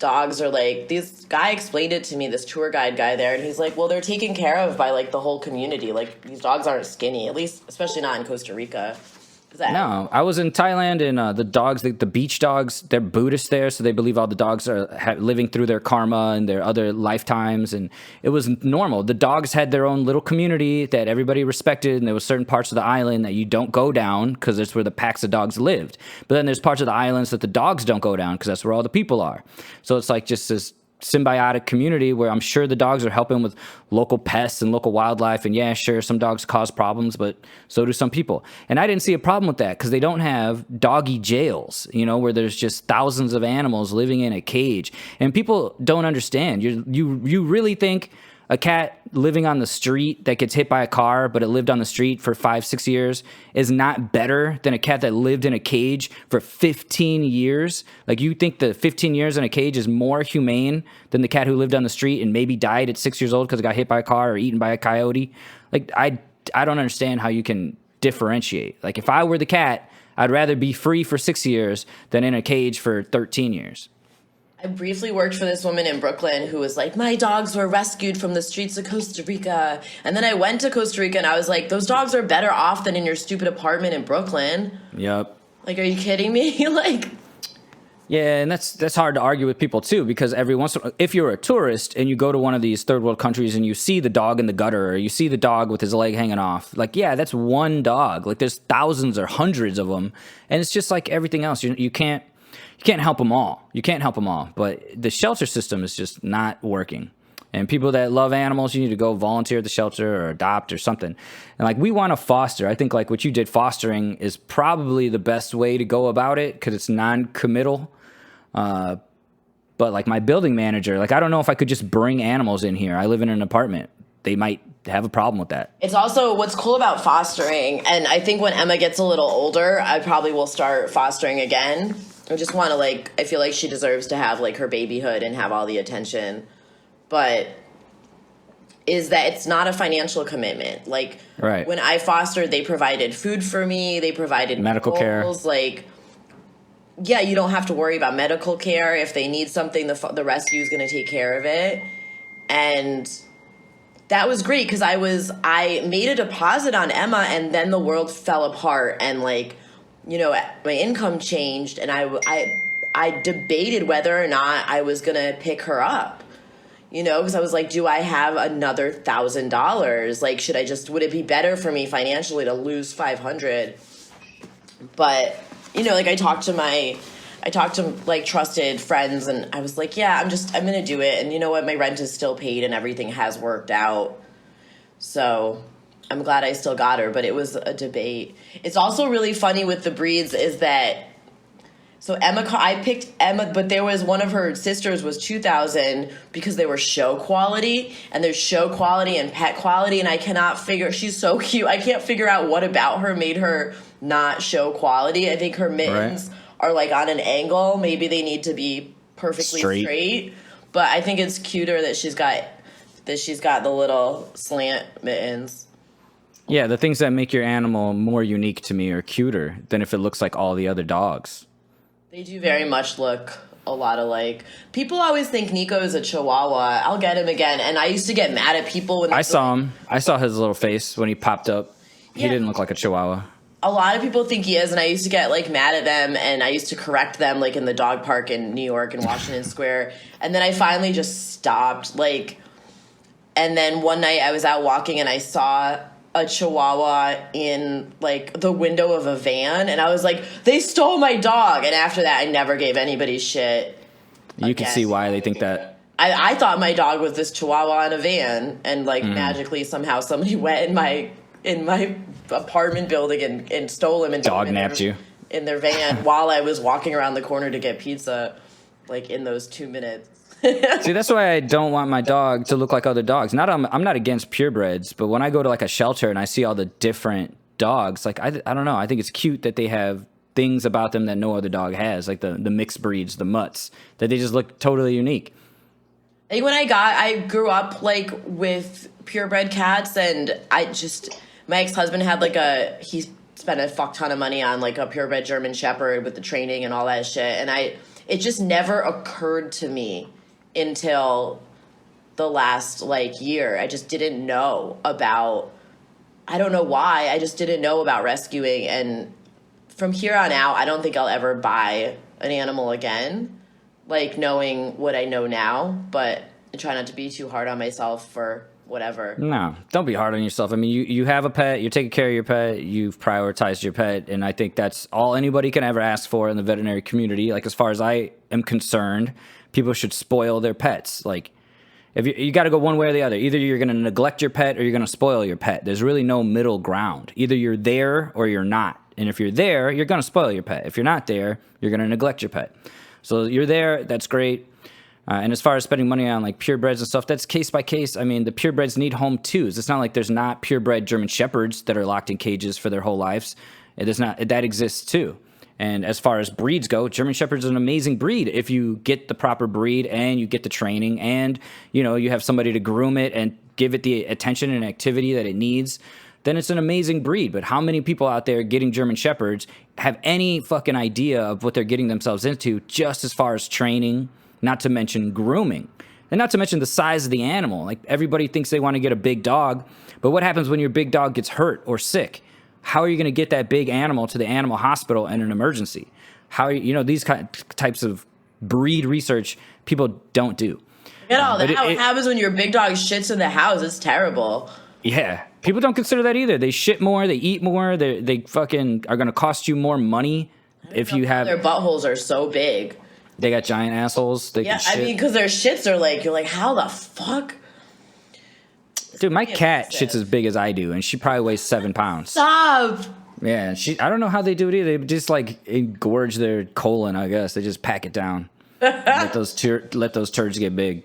S2: dogs are like, this guy explained it to me, this tour guide guy there, and he's like, well, they're taken care of by like the whole community. Like, these dogs aren't skinny, at least, especially not in Costa Rica.
S1: No, I was in Thailand, and the dogs, the beach dogs, they're Buddhist there, so they believe all the dogs are living through their karma and their other lifetimes, and it was normal. The dogs had their own little community that everybody respected, and there was certain parts of the island that you don't go down because that's where the packs of dogs lived. But then there's parts of the islands that the dogs don't go down because that's where all the people are. So it's like just this symbiotic community where I'm sure the dogs are helping with local pests and local wildlife. And yeah, sure, some dogs cause problems, but so do some people. And I didn't see a problem with that because they don't have doggy jails, where there's just thousands of animals living in a cage. And people don't understand. You really think a cat living on the street that gets hit by a car, but it lived on the street for 5-6 years is not better than a cat that lived in a cage for 15 years? Like, you think the 15 years in a cage is more humane than the cat who lived on the street and maybe died at 6 years old because it got hit by a car or eaten by a coyote? Like, I don't understand how you can differentiate. Like, if I were the cat, I'd rather be free for 6 years than in a cage for 13 years.
S2: I briefly worked for this woman in Brooklyn who was like, my dogs were rescued from the streets of Costa Rica. And then I went to Costa Rica and I was like, those dogs are better off than in your stupid apartment in Brooklyn.
S1: Yep.
S2: Like, are you kidding me? Like,
S1: yeah, and that's hard to argue with people too, because every once in a while, if you're a tourist and you go to one of these third world countries and you see the dog in the gutter or you see the dog with his leg hanging off, like, yeah, that's one dog. Like, there's thousands or hundreds of them, and it's just like everything else. You can't help them all. You can't help them all. But the shelter system is just not working. And people that love animals, you need to go volunteer at the shelter or adopt or something. And like, we want to foster. I think like what you did, fostering, is probably the best way to go about it because it's non-committal. But like my building manager, like, I don't know if I could just bring animals in here. I live in an apartment. They might have a problem with that.
S2: It's also what's cool about fostering. And I think when Emma gets a little older, I probably will start fostering again. I just want to, like, I feel like she deserves to have, like, her babyhood and have all the attention. But is that it's not a financial commitment. Like,
S1: right.
S2: When I fostered, they provided food for me. They provided
S1: medical care.
S2: Like, yeah, you don't have to worry about medical care. If they need something, the rescue is going to take care of it. And that was great because I made a deposit on Emma, and then the world fell apart. And, like, my income changed, and I debated whether or not I was going to pick her up, because I was like, do I have another $1,000? Like, would it be better for me financially to lose $500? But, like, I talked to like trusted friends, and I was like, yeah, I'm going to do it. And you know what? My rent is still paid and everything has worked out. So I'm glad I still got her, but it was a debate. It's also really funny with the breeds is that, so I picked Emma, but there was one of her sisters was 2,000 because they were show quality, and there's show quality and pet quality, and I cannot figure, she's so cute. I can't figure out what about her made her not show quality. I think her mittens are like on an angle. Maybe they need to be perfectly straight. But I think it's cuter that she's got the little slant mittens.
S1: Yeah, the things that make your animal more unique to me are cuter than if it looks like all the other dogs.
S2: They do very much look a lot alike. People always think Nico is a Chihuahua. I'll get him again. And I used to get mad at people when
S1: I saw him. I saw his little face when he popped up. He didn't look like a Chihuahua.
S2: A lot of people think he is, and I used to get, like, mad at them, and I used to correct them, like, in the dog park in New York and Washington Square. And then I finally just stopped, like, and then one night I was out walking, and I saw a Chihuahua in, like, the window of a van, and I was like, they stole my dog. And after that, I never gave anybody shit.
S1: You can see why they think that.
S2: I thought my dog was this Chihuahua in a van, and, like, magically somehow somebody went in my apartment building and stole him and
S1: dog napped you
S2: in their van while I was walking around the corner to get pizza, like, in those 2 minutes.
S1: See, that's why I don't want my dog to look like other dogs. I'm not against purebreds, but when I go to like a shelter and I see all the different dogs, like, I don't know. I think it's cute that they have things about them that no other dog has, like the mixed breeds, the mutts, that they just look totally unique.
S2: I think when I grew up like with purebred cats, and my ex-husband had he spent a fuck ton of money on like a purebred German Shepherd with the training and all that shit, and it just never occurred to me until the last like year. I just didn't know about, I don't know why, I just didn't know about rescuing, and from here on out, I don't think I'll ever buy an animal again, like knowing what I know now, but I try not to be too hard on myself for whatever.
S1: No, don't be hard on yourself. I mean, you have a pet, you're taking care of your pet, you've prioritized your pet, and I think that's all anybody can ever ask for in the veterinary community. Like, as far as I am concerned, people should spoil their pets. Like, if you got to go one way or the other. Either you're going to neglect your pet or you're going to spoil your pet. There's really no middle ground. Either you're there or you're not. And if you're there, you're going to spoil your pet. If you're not there, you're going to neglect your pet. So you're there, that's great. And as far as spending money on like purebreds and stuff, that's case by case. I mean, the purebreds need home too. It's not like there's not purebred German Shepherds that are locked in cages for their whole lives. That exists too. And as far as breeds go, German Shepherd's an amazing breed if you get the proper breed and you get the training and, you have somebody to groom it and give it the attention and activity that it needs, then it's an amazing breed. But how many people out there getting German Shepherds have any fucking idea of what they're getting themselves into, just as far as training, not to mention grooming, and not to mention the size of the animal? Like, everybody thinks they want to get a big dog, but what happens when your big dog gets hurt or sick? How are you going to get that big animal to the animal hospital in an emergency? How are these types of breed research people don't do.
S2: Get all that. How it happens when your big dog shits in the house. It's terrible.
S1: Yeah. People don't consider that either. They shit more. They eat more. They fucking are going to cost you more money if you have.
S2: Their buttholes are so big.
S1: They got giant assholes. They can shit.
S2: I mean, because their shits are like, you're like, how the fuck?
S1: Dude, my cat shits as big as I do, and she probably weighs 7 pounds.
S2: Stop.
S1: Yeah, I don't know how they do it either. They just like engorge their colon, I guess. They just pack it down. let those turds get big.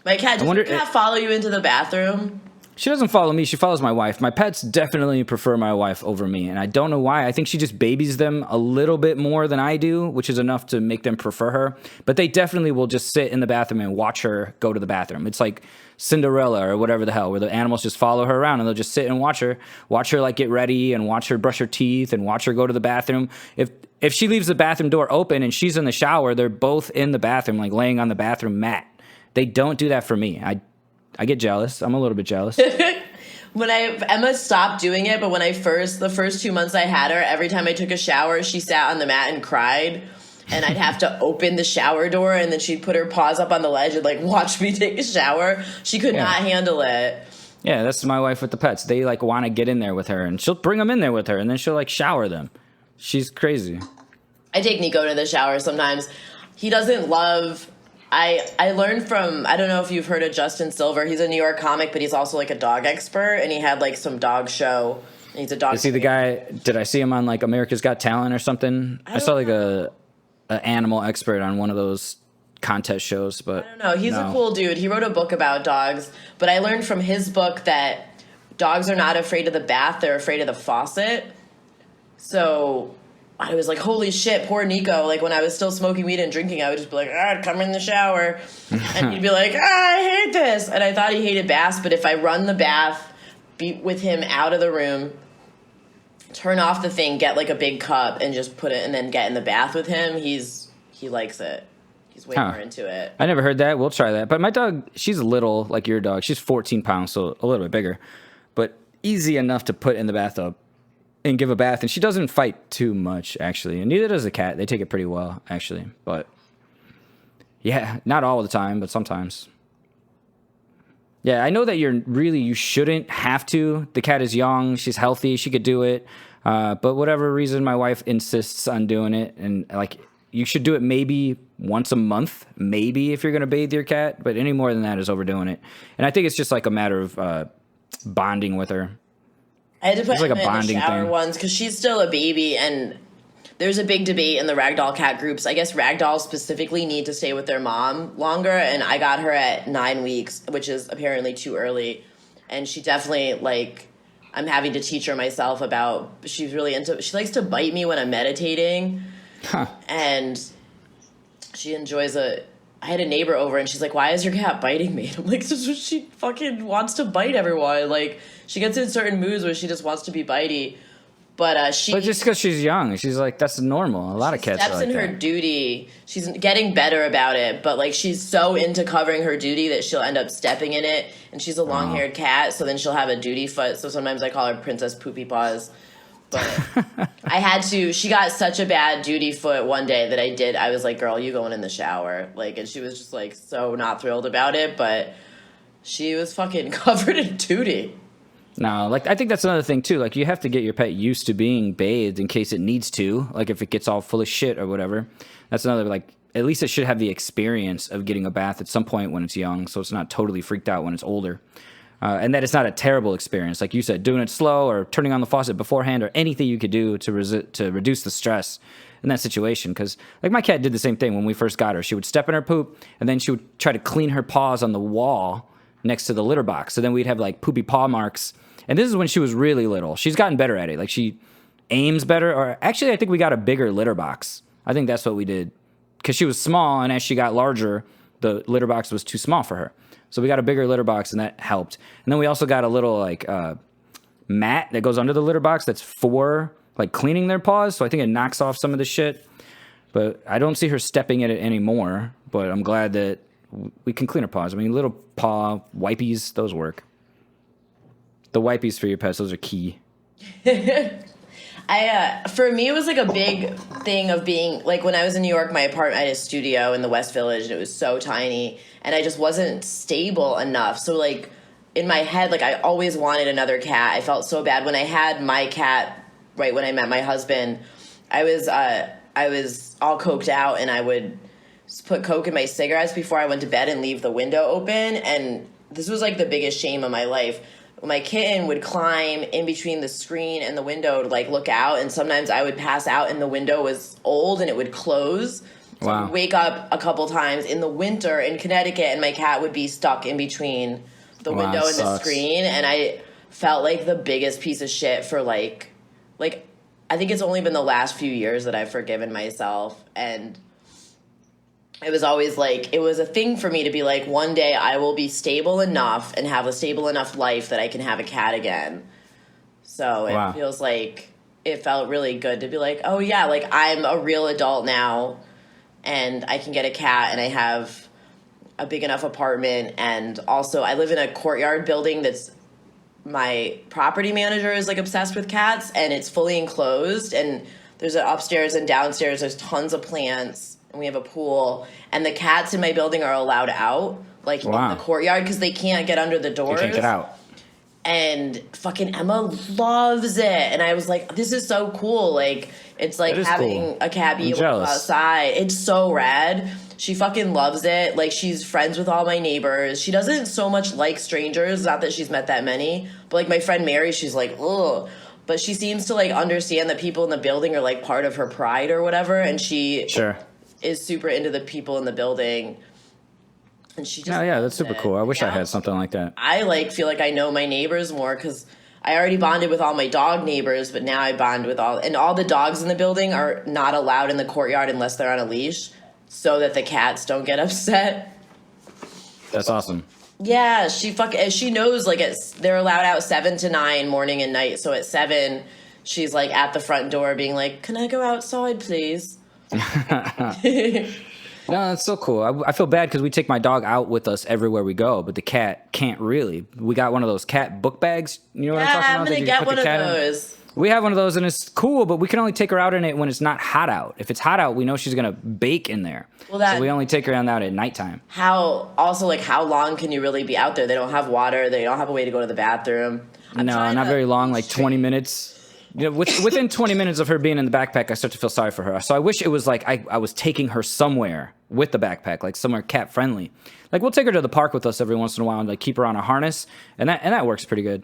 S2: My cat, does your cat follow you into the bathroom?
S1: She doesn't follow me. She follows my wife. My pets definitely prefer my wife over me, and I don't know why. I think she just babies them a little bit more than I do, which is enough to make them prefer her. But they definitely will just sit in the bathroom and watch her go to the bathroom. It's like Cinderella or whatever the hell, where the animals just follow her around and they'll just sit and watch her like get ready and watch her brush her teeth and watch her go to the bathroom. If she leaves the bathroom door open and she's in the shower, they're both in the bathroom, like laying on the bathroom mat. They don't do that for me. I get jealous. I'm a little bit jealous.
S2: Emma stopped doing it, but the first 2 months I had her, every time I took a shower, she sat on the mat and cried, and I'd have to open the shower door, and then she'd put her paws up on the ledge and like watch me take a shower. She could not handle it.
S1: Yeah, that's my wife with the pets. They like want to get in there with her, and she'll bring them in there with her, and then she'll like shower them. She's crazy.
S2: I take Nico to the shower sometimes. He doesn't love. I learned from, I don't know if you've heard of Justin Silver. He's a New York comic, but he's also like a dog expert, and he had like some dog show. And he's a dog.
S1: Is he the guy? Did I see him on like America's Got Talent or something? I saw like a animal expert on one of those contest shows, but
S2: I don't know. He's a cool dude. He wrote a book about dogs, but I learned from his book that dogs are not afraid of the bath; they're afraid of the faucet. So I was like, holy shit, poor Nico. Like, when I was still smoking weed and drinking, I would just be like, come in the shower. And he'd be like, I hate this. And I thought he hated baths, but if I run the bath, be with him out of the room, turn off the thing, get like a big cup, and just put it, and then get in the bath with him, he likes it. He's way more into it.
S1: I never heard that. We'll try that. But my dog, she's little, like your dog. She's 14 pounds, so a little bit bigger. But easy enough to put in the bathtub and give a bath, and she doesn't fight too much, actually, and neither does the cat. They take it pretty well, actually, but yeah, not all the time, but sometimes. Yeah, I know that you shouldn't have to. The cat is young, she's healthy, she could do it, but whatever reason, my wife insists on doing it, and like, you should do it maybe once a month, maybe, if you're going to bathe your cat, but any more than that is overdoing it, and I think it's just like a matter of bonding with her.
S2: I had to put Emma in the shower once because she's still a baby, and there's a big debate in the ragdoll cat groups. I guess ragdolls specifically need to stay with their mom longer, and I got her at 9 weeks, which is apparently too early. And she definitely, like, I'm having to teach her myself about. She likes to bite me when I'm meditating, and she enjoys I had a neighbor over and she's like, "Why is your cat biting me?" And I'm like, "She fucking wants to bite everyone." Like, she gets in certain moods where she just wants to be bitey. But
S1: But just because she's young, she's like, that's normal. A lot of cats are like
S2: steps in her duty. She's getting better about it, but like she's so into covering her duty that she'll end up stepping in it. And she's a long-haired cat, so then she'll have a duty foot. So sometimes I call her Princess Poopy Paws. But she got such a bad duty foot one day that I was like, "Girl, you going in the shower." Like, and she was just like so not thrilled about it, but she was fucking covered in duty.
S1: No, like I think that's another thing too. Like you have to get your pet used to being bathed in case it needs to. Like if it gets all full of shit or whatever, that's another like. At least it should have the experience of getting a bath at some point when it's young, so it's not totally freaked out when it's older, and that it's not a terrible experience. Like you said, doing it slow or turning on the faucet beforehand or anything you could do to reduce the stress in that situation. Because like my cat did the same thing when we first got her. She would step in her poop and then she would try to clean her paws on the wall next to the litter box. So then we'd have like poopy paw marks. And this is when she was really little. She's gotten better at it. Like she aims better. Or actually, I think we got a bigger litter box. I think that's what we did. Because she was small, and as she got larger, the litter box was too small for her. So we got a bigger litter box, and that helped. And then we also got a little like mat that goes under the litter box that's for like cleaning their paws. So I think it knocks off some of the shit. But I don't see her stepping in it anymore. But I'm glad that we can clean her paws. I mean, little paw wipies, those work. The wipies for your pets, those are key.
S2: For me, it was like a big thing of being, like when I was in New York, my apartment, I had a studio in the West Village, and it was so tiny, and I just wasn't stable enough. So like in my head, like I always wanted another cat. I felt so bad when I had my cat, right when I met my husband. I was all coked out, and I would put coke in my cigarettes before I went to bed and leave the window open, and this was like the biggest shame of my life. My kitten would climb in between the screen and the window to like look out, and sometimes I would pass out and the window was old and it would close. So I would wake up a couple times in the winter in Connecticut and my cat would be stuck in between the window and the screen, and I felt like the biggest piece of shit for like I think it's only been the last few years that I've forgiven myself, and it was always like, it was a thing for me to be like, one day I will be stable enough and have a stable enough life that I can have a cat again. So it feels like, it felt really good to be like, oh yeah, like I'm a real adult now and I can get a cat and I have a big enough apartment. And also I live in a courtyard building that's, my property manager is like obsessed with cats and it's fully enclosed. And there's an upstairs and downstairs, there's tons of plants. And we have a pool, and the cats in my building are allowed out, like in the courtyard, because they can't get under the doors.
S1: They can't get out.
S2: And fucking Emma loves it, and I was like, "This is so cool!" Like it's like having a cat be able to go outside. It's so rad. She fucking loves it. Like she's friends with all my neighbors. She doesn't so much like strangers. Not that she's met that many, but like my friend Mary, she's like, ugh. But she seems to like understand that people in the building are like part of her pride or whatever, and she is super into the people in the building, and she just
S1: that's super cool. I wish I had something like that.
S2: I like feel like I know my neighbors more because I already bonded with all my dog neighbors, but now I bond with all the dogs in the building are not allowed in the courtyard unless they're on a leash, so that the cats don't get upset.
S1: That's awesome.
S2: Yeah, she knows like they're allowed out 7 to 9 morning and night. So at 7, she's like at the front door being like, "Can I go outside, please?"
S1: No, that's so cool. I feel bad because we take my dog out with us everywhere we go, but the cat can't really. We got one of those cat book bags. You know what I'm talking about?
S2: I'm gonna get one of those.
S1: We have one of those, and it's cool, but we can only take her out in it when it's not hot out. If it's hot out, we know she's gonna bake in there. So we only take her out at nighttime.
S2: How long can you really be out there? They don't have water. They don't have a way to go to the bathroom.
S1: No, not very long, like 20 minutes. You know, within 20 minutes of her being in the backpack, I start to feel sorry for her. So I wish it was like I was taking her somewhere with the backpack, like somewhere cat friendly. Like we'll take her to the park with us every once in a while and like keep her on a harness, and that works pretty good.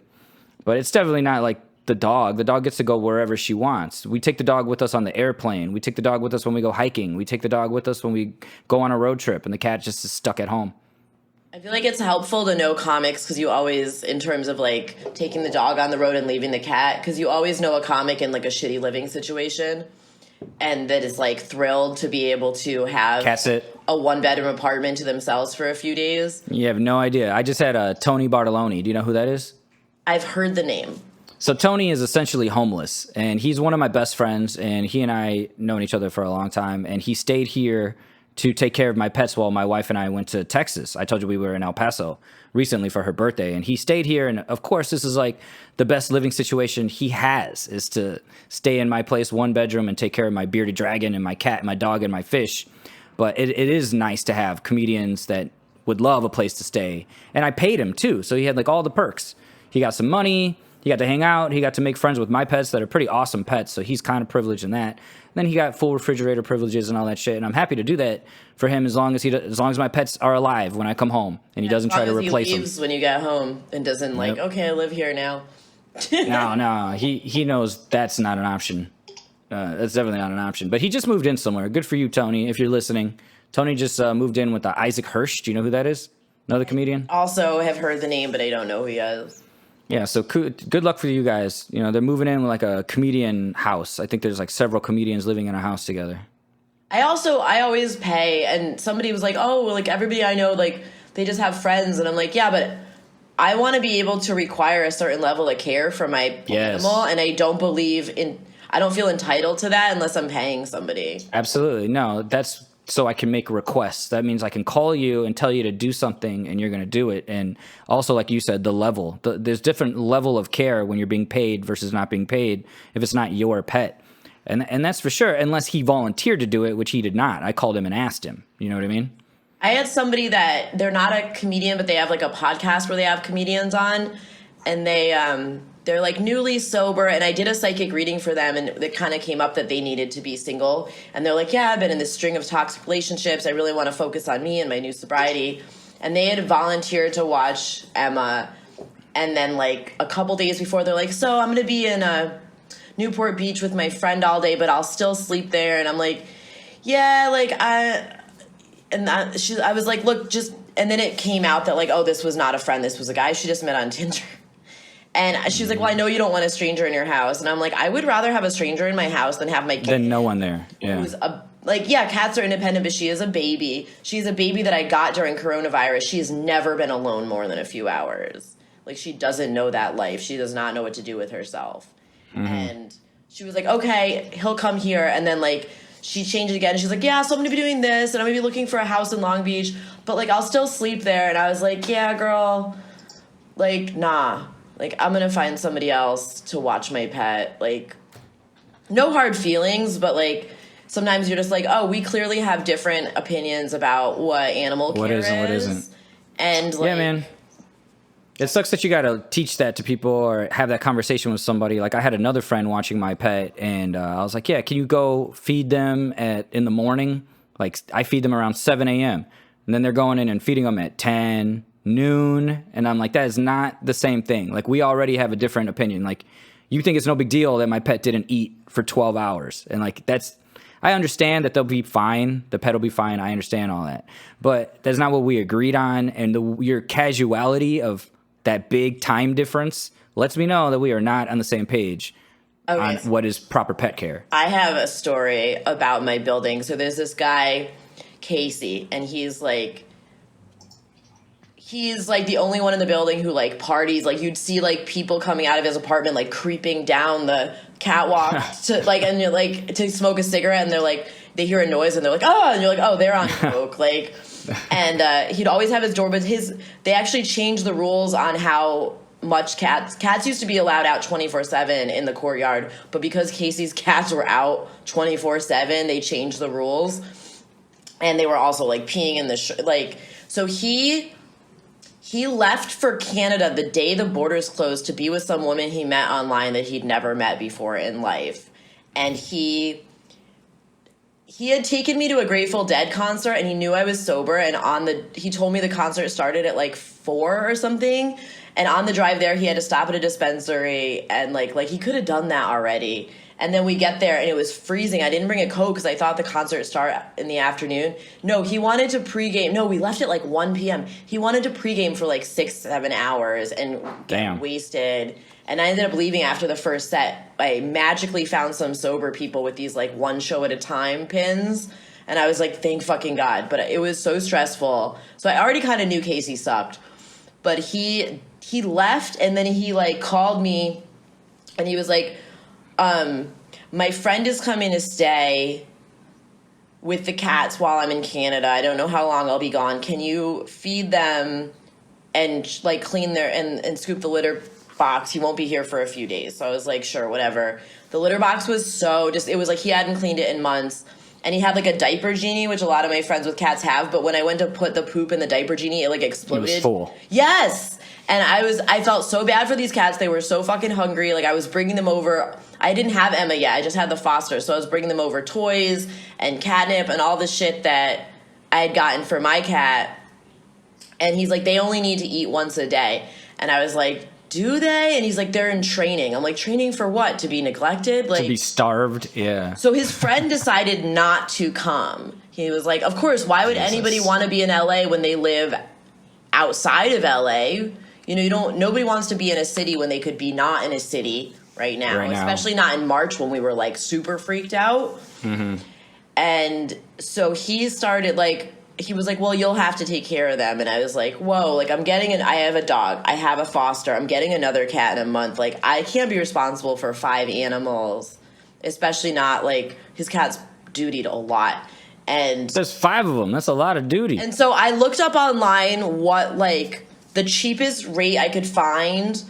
S1: But it's definitely not like the dog. The dog gets to go wherever she wants. We take the dog with us on the airplane. We take the dog with us when we go hiking. We take the dog with us when we go on a road trip, and the cat just is stuck at home.
S2: I feel like it's helpful to know comics because you always, in terms of like taking the dog on the road and leaving the cat, because you always know a comic in like a shitty living situation and that is like thrilled to be able to have
S1: Cat sit.
S2: a 1-bedroom apartment to themselves for a few days.
S1: You have no idea. I just had Tony Bartoloni. Do you know who that is?
S2: I've heard the name.
S1: So Tony is essentially homeless, and he's one of my best friends, and he and I known each other for a long time, and he stayed here to take care of my pets while my wife and I went to Texas. I told you we were in El Paso recently for her birthday, and he stayed here, and of course this is like the best living situation he has, is to stay in my place, 1 bedroom, and take care of my bearded dragon and my cat, my dog, and my fish. But it is nice to have comedians that would love a place to stay, and I paid him too, so he had like all the perks. He got some money, he got to hang out, he got to make friends with my pets that are pretty awesome pets, so he's kind of privileged in that. Then he got full refrigerator privileges and all that shit, and I'm happy to do that for him as long as my pets are alive when I come home, and he doesn't try to replace them.
S2: He leaves when you get home and doesn't like, okay, I live here now.
S1: No, he knows that's not an option. That's definitely not an option. But he just moved in somewhere. Good for you, Tony, if you're listening. Tony just moved in with Isaac Hirsch. Do you know who that is? Another comedian?
S2: Also have heard the name, but I don't know who he is.
S1: Yeah, so good luck for you guys. You know, they're moving in with like a comedian house. I think there's like several comedians living in a house together.
S2: I always pay, and somebody was like, oh, like everybody I know, like they just have friends. And I'm like, yeah, but I want to be able to require a certain level of care for my animal. And I don't feel entitled to that unless I'm paying somebody.
S1: Absolutely. No, that's so I can make requests. That means I can call you and tell you to do something, and you're going to do it. And also, like you said, the level. There's different level of care when you're being paid versus not being paid if it's not your pet. And that's for sure, unless he volunteered to do it, which he did not. I called him and asked him. You know what I mean?
S2: I had somebody that they're not a comedian, but they have like a podcast where they have comedians on, and they're like newly sober, and I did a psychic reading for them, and it kind of came up that they needed to be single, and they're like, yeah, I've been in this string of toxic relationships. I really want to focus on me and my new sobriety. And they had volunteered to watch Emma, and then like a couple days before, they're like, so I'm going to be in Newport Beach with my friend all day, but I'll still sleep there. And I'm like, yeah, like I was like, look, just, and then it came out that like, oh, this was not a friend. This was a guy she just met on Tinder. And she was like, well, I know you don't want a stranger in your house. And I'm like, I would rather have a stranger in my house than have my kid.
S1: Than no one there. Yeah.
S2: Who's cats are independent, but she is a baby. She's a baby that I got during coronavirus. She's never been alone more than a few hours. Like, she doesn't know that life. She does not know what to do with herself. Mm-hmm. And she was like, okay, he'll come here. And then, like, she changed it again. She's like, yeah, so I'm going to be doing this, and I'm going to be looking for a house in Long Beach. But, like, I'll still sleep there. And I was like, yeah, girl, like, nah. Like, I'm going to find somebody else to watch my pet. Like, no hard feelings, but, like, sometimes you're just like, oh, we clearly have different opinions about what animal care is. What isn't. And, like...
S1: Yeah, man. It sucks that you got to teach that to people or have that conversation with somebody. Like, I had another friend watching my pet, and I was like, yeah, can you go feed them in the morning? Like, I feed them around 7 a.m., and then they're going in and feeding them at 10 noon, and I'm like, that is not the same thing. Like, we already have a different opinion. Like, you think it's no big deal that my pet didn't eat for 12 hours, and like, I understand that they'll be fine, the pet will be fine, I understand all that, but that's not what we agreed on. And your casuality of that big time difference lets me know that we are not on the same page on what is proper pet care.
S2: I have a story about my building. So there's this guy, Casey, and he's like the only one in the building who like parties. Like, you'd see like people coming out of his apartment, like creeping down the catwalk to like, and you're like, to smoke a cigarette, and they're like, they hear a noise and they're like, oh, and you're like, oh, they're on coke. Like, and he'd always have his door, but they actually changed the rules on how much cats used to be allowed out 24/7 in the courtyard, but because Casey's cats were out 24/7, they changed the rules. And they were also like peeing in the so he left for Canada the day the borders closed to be with some woman he met online that he'd never met before in life. And he had taken me to a Grateful Dead concert, and he knew I was sober, and he told me the concert started at like 4 or something. And on the drive there, he had to stop at a dispensary, and like he could have done that already. And then we get there, and it was freezing. I didn't bring a coat because I thought the concert started in the afternoon. No, he wanted to pregame. No, we left at like 1 p.m. He wanted to pregame for like 6-7 hours and get wasted. And I ended up leaving after the first set. I magically found some sober people with these like one show at a time pins. And I was like, thank fucking God. But it was so stressful. So I already kind of knew Casey sucked. But he left, and then he like called me, and he was like, my friend is coming to stay with the cats while I'm in Canada. I don't know how long I'll be gone. Can you feed them and like clean their and scoop the litter box? He won't be here for a few days. So I was like, sure, whatever. The litter box was it was like he hadn't cleaned it in months. And he had like a diaper genie, which a lot of my friends with cats have. But when I went to put the poop in the diaper genie, it like exploded.
S1: It was full.
S2: Yes. And I felt so bad for these cats. They were so fucking hungry. Like I was bringing them over. I didn't have Emma yet. I just had the foster. So I was bringing them over toys and catnip and all the shit that I had gotten for my cat. And he's like, they only need to eat once a day. And I was like, do they? And he's like, they're in training. I'm like, training for what? To be neglected? Like,
S1: to be starved? Yeah.
S2: So his friend decided not to come. He was like, of course, why would anybody want to be in LA when they live outside of LA? You know, nobody wants to be in a city when they could be not in a city right now. Especially not in March when we were like super freaked out. Mm-hmm. And so he started like, he was like, well, you'll have to take care of them. And I was like, whoa, like I have a dog. I have a foster. I'm getting another cat in a month. Like I can't be responsible for 5 animals, especially not like his cat's dutied a lot. And
S1: there's 5 of them. That's a lot of duty.
S2: And so I looked up online what like the cheapest rate I could find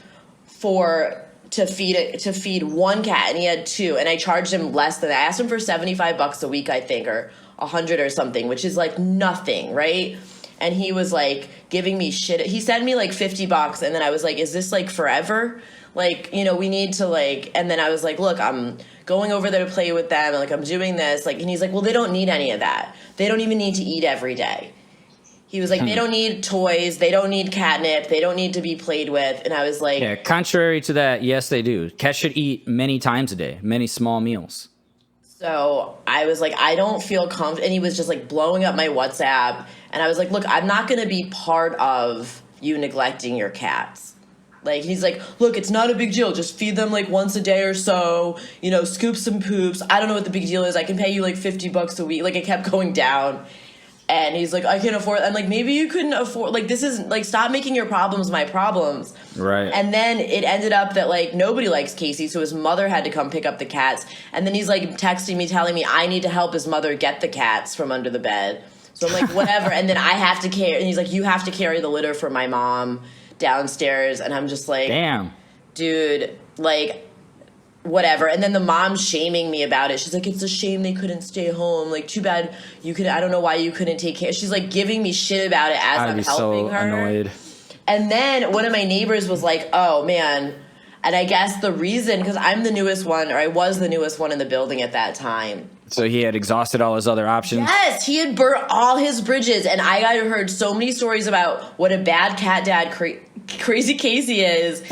S2: to feed one cat, and he had 2, and I charged him less than that. I asked him for $75 a week, I think, or 100 or something, which is like nothing, right? And he was like giving me shit. He sent me like $50, and then I was like, is this like forever? Like, you know, we need to like, and then I was like, look, I'm going over there to play with them, and like I'm doing this, like, and he's like, well, they don't need any of that. They don't even need to eat every day. He was like, they don't need toys, they don't need catnip, they don't need to be played with. And I was like...
S1: Yeah, contrary to that, yes, they do. Cats should eat many times a day, many small meals.
S2: So I was like, I don't feel comfortable. And he was just like blowing up my WhatsApp. And I was like, look, I'm not going to be part of you neglecting your cats. Like, he's like, look, it's not a big deal. Just feed them like once a day or so, you know, scoop some poops. I don't know what the big deal is. I can pay you like $50 a week. Like, it kept going down. And he's like, I can't afford it. I'm like, maybe you couldn't afford, like, this is, like, stop making your problems my problems.
S1: Right.
S2: And then it ended up that, like, nobody likes Casey, so his mother had to come pick up the cats. And then he's, like, texting me, telling me I need to help his mother get the cats from under the bed. So I'm like, whatever. And then I have to carry, and he's like, you have to carry the litter for my mom downstairs. And I'm just like,
S1: damn.
S2: Dude, like... whatever. And then the mom's shaming me about it. She's like, it's a shame they couldn't stay home. Like, too bad you could, I don't know why you couldn't take care. She's like giving me shit about it as I'm helping her.
S1: Annoyed.
S2: And then one of my neighbors was like, oh man. And I guess the reason, because I'm the newest one, or I was the newest one in the building at that time.
S1: So he had exhausted all his other options?
S2: Yes, he had burnt all his bridges. And I heard so many stories about what a bad cat dad Crazy Casey is.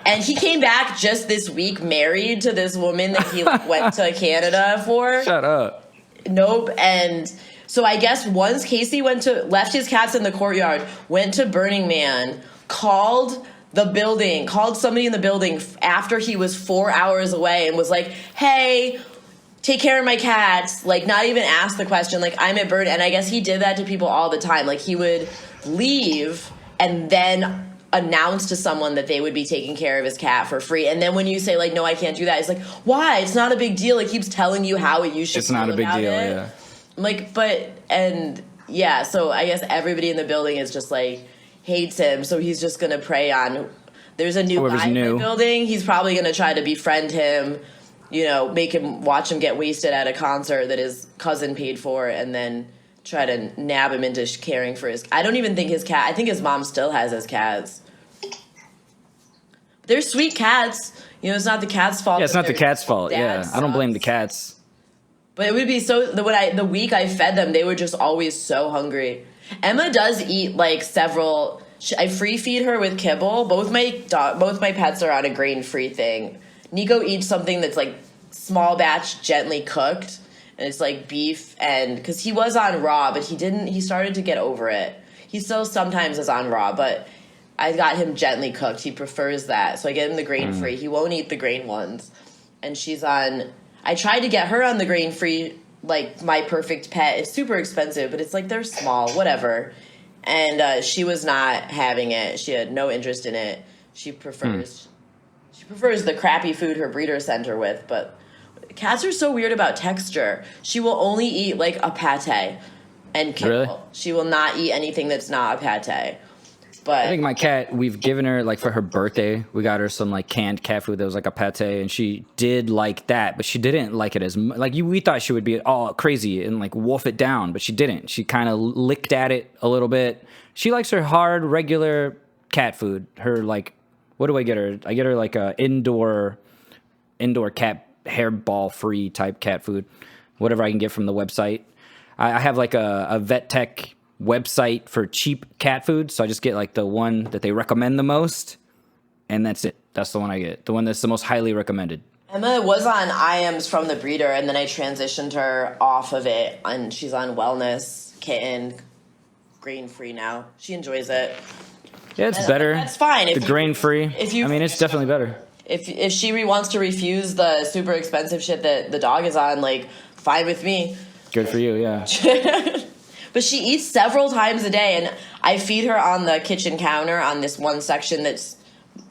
S2: And he came back just this week married to this woman that he went to Canada for.
S1: Shut up.
S2: Nope. And so I guess once Casey left his cats in the courtyard, went to Burning Man, called somebody in the building after he was 4 hours away and was like, hey, take care of my cats. Like, not even ask the question. Like, I'm at Burn. And I guess he did that to people all the time. Like, he would leave and then announce to someone that they would be taking care of his cat for free. And then when you say, like, no, I can't do that, it's like, why? It's not a big deal. It keeps telling you how you should.
S1: It's not a big deal, yeah.
S2: I'm like, yeah, so I guess everybody in the building is just, like, hates him. So he's just going to prey on, there's a new guy in the building. He's probably going to try to befriend him, you know, watch him get wasted at a concert that his cousin paid for, and then try to nab him into caring for his... I don't even think his cat... I think his mom still has his cats. They're sweet cats. You know, it's not the cat's fault.
S1: Yeah, it's not the cat's fault. Yeah, I don't blame the cats.
S2: But it would be so... The week I fed them, they were just always so hungry. Emma does eat, like, several... I free feed her with kibble. Both my pets are on a grain-free thing. Nico eats something that's like small batch, gently cooked, and it's like beef. And because he was on raw, but he started to get over it. He still sometimes is on raw, but I got him gently cooked. He prefers that, so I get him the grain-free. He won't eat the grain ones, and she's on. I tried to get her on the grain-free, like My Perfect Pet. It's super expensive, but it's like they're small, whatever. And she was not having it. She had no interest in it. She prefers the crappy food her breeder sent her with. But cats are so weird about texture. She will only eat like a pate and kibble.
S1: Really?
S2: She will not eat anything that's not a pate. But
S1: I think my cat, we've given her, like, for her birthday, we got her some, like, canned cat food that was, like, a pate, and she did like that, but she didn't like it as much. Like, we thought she would be all crazy and, like, wolf it down, but she didn't. She kind of licked at it a little bit. She likes her hard, regular cat food. Her, like, what do I get her? I get her, like, a indoor cat, hairball-free type cat food, whatever I can get from the website. I have, like, a vet tech website for cheap cat food, so I just get like the one that they recommend the most, and that's it. That's the one I get, the one that's the most highly recommended.
S2: Emma was on IAMS from the breeder, and then I transitioned her off of it, and she's on Wellness Kitten, grain-free now. She enjoys it.
S1: Yeah, it's better.
S2: That's fine.
S1: The grain-free. I mean, it's definitely better.
S2: If she wants to refuse the super expensive shit that the dog is on, like, fine with me.
S1: Good for you, yeah.
S2: But she eats several times a day, and I feed her on the kitchen counter on this one section that's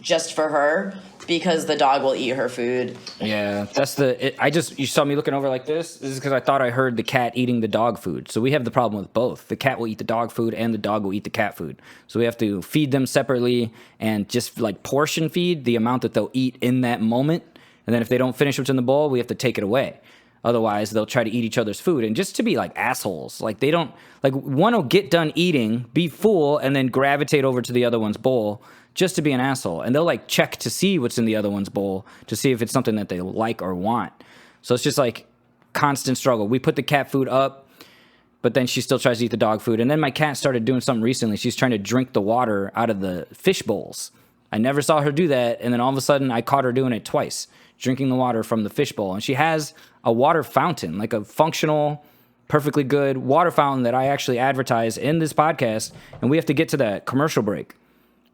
S2: just for her, because the dog will eat her food.
S1: Yeah, you saw me looking over like this. This is because I thought I heard the cat eating the dog food. So we have the problem with both. The cat will eat the dog food, and the dog will eat the cat food. So we have to feed them separately and just like portion feed the amount that they'll eat in that moment. And then if they don't finish what's in the bowl, we have to take it away. Otherwise, they'll try to eat each other's food. And just to be like assholes, like they don't, like one will get done eating, be full, and then gravitate over to the other one's bowl just to be an asshole. And they'll like check to see what's in the other one's bowl to see if it's something that they like or want. So it's just like constant struggle. We put the cat food up, but then she still tries to eat the dog food. And then my cat started doing something recently. She's trying to drink the water out of the fish bowls. I never saw her do that. And then all of a sudden I caught her doing it twice, drinking the water from the fish bowl. And she has a water fountain, like a functional, perfectly good water fountain that I actually advertise in this podcast. And we have to get to that commercial break.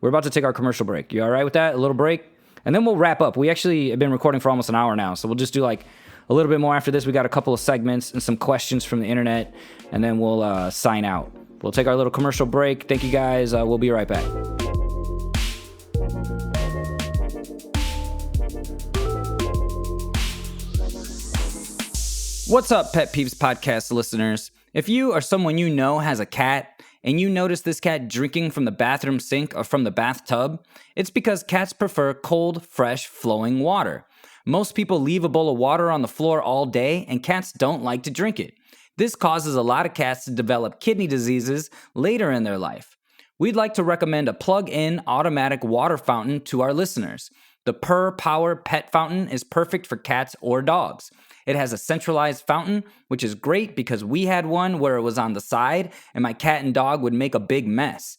S1: We're about to take our commercial break. You all right with that? A little break? And then we'll wrap up. We actually have been recording for almost an hour now. So we'll just do like a little bit more after this. We got a couple of segments and some questions from the internet. And then we'll sign out. We'll take our little commercial break. Thank you guys. We'll be right back. What's up, Pet Peeves Podcast listeners? If you or someone you know has a cat and you notice this cat drinking from the bathroom sink or from the bathtub, it's because cats prefer cold, fresh, flowing water. Most people leave a bowl of water on the floor all day, and cats don't like to drink it. This causes a lot of cats to develop kidney diseases later in their life. We'd like to recommend a plug-in automatic water fountain to our listeners. The Purr Power Pet Fountain is perfect for cats or dogs. It has a centralized fountain, which is great because we had one where it was on the side and my cat and dog would make a big mess.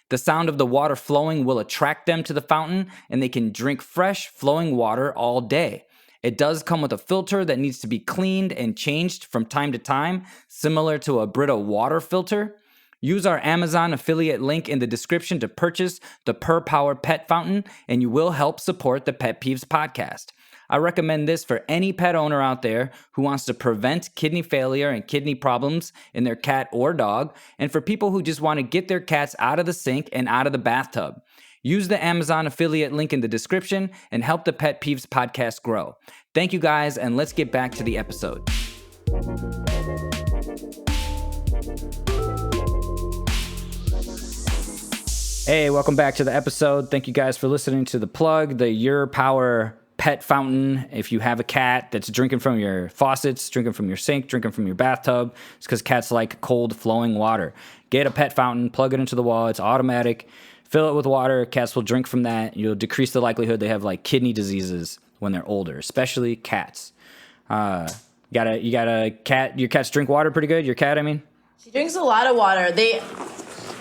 S1: The sound of the water flowing will attract them to the fountain and they can drink fresh, flowing water all day. It does come with a filter that needs to be cleaned and changed from time to time, similar to a Brita water filter. Use our Amazon affiliate link in the description to purchase the Purr Power Pet Fountain, and you will help support the Pet Peeves podcast. I recommend this for any pet owner out there who wants to prevent kidney failure and kidney problems in their cat or dog, and for people who just want to get their cats out of the sink and out of the bathtub. Use the Amazon affiliate link in the description and help the Pet Peeves podcast grow. Thank you guys, and let's get back to the episode. Hey, welcome back to the episode. Thank you guys for listening to the plug, the Your Power Pet Fountain. If you have a cat that's drinking from your faucets, drinking from your sink, drinking from your bathtub, it's because cats like cold flowing water. Get a pet fountain, plug it into the wall. It's automatic. Fill it with water. Cats will drink from that. You'll decrease the likelihood they have like kidney diseases when they're older, especially cats. You got a cat. Your cats drink water pretty good. Your cat, I mean.
S2: She drinks a lot of water.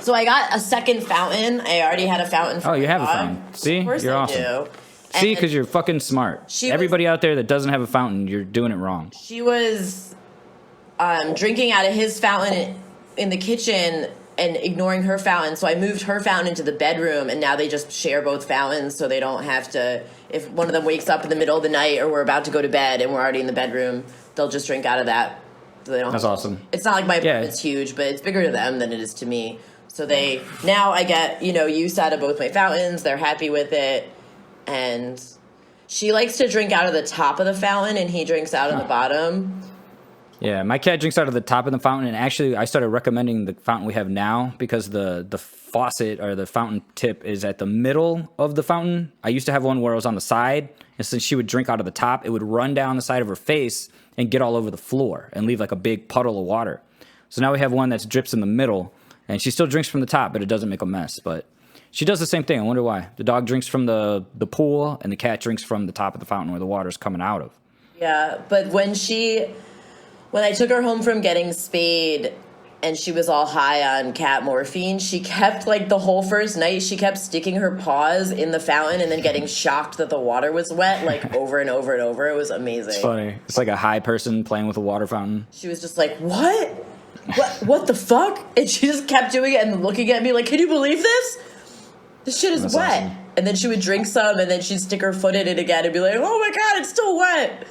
S2: So I got a second fountain. I already had a fountain for
S1: Oh, you
S2: my
S1: have a
S2: dog.
S1: fountain. See?
S2: Of course
S1: You're
S2: I
S1: awesome.
S2: do.
S1: See,
S2: And
S1: because you're fucking smart. Everybody out there that doesn't have a fountain, you're doing it wrong.
S2: she was drinking out of his fountain in the kitchen and ignoring her fountain. So I moved her fountain into the bedroom, and now they just share both fountains, so they don't have to. If one of them wakes up in the middle of the night, or we're about to go to bed and we're already in the bedroom, they'll just drink out of that. So they don't.
S1: That's awesome.
S2: It's not like my apartment's huge, but it's bigger to them than it is to me. So now I get use out of both my fountains. They're happy with it, and she likes to drink out of the top of the fountain, and he drinks out of the bottom.
S1: Yeah, my cat drinks out of the top of the fountain, and actually I started recommending the fountain we have now because the faucet or the fountain tip is at the middle of the fountain. I used to have one where it was on the side, and since she would drink out of the top, it would run down the side of her face and get all over the floor and leave like a big puddle of water. So now we have one that drips in the middle, and she still drinks from the top, but it doesn't make a mess. But she does the same thing. I wonder why. The dog drinks from the pool, and the cat drinks from the top of the fountain where the water's coming out of.
S2: Yeah, but when I took her home from getting spayed and she was all high on cat morphine, she kept, like, the whole first night, she kept sticking her paws in the fountain and then getting shocked that the water was wet, like, over and over and over. It was amazing.
S1: It's funny. It's like a high person playing with a water fountain.
S2: She was just like, what? What the fuck? And she just kept doing it and looking at me like, can you believe this? This shit is wet.
S1: Awesome.
S2: And then she would drink some, and then she'd stick her foot in it again and be like, oh my God, it's still wet.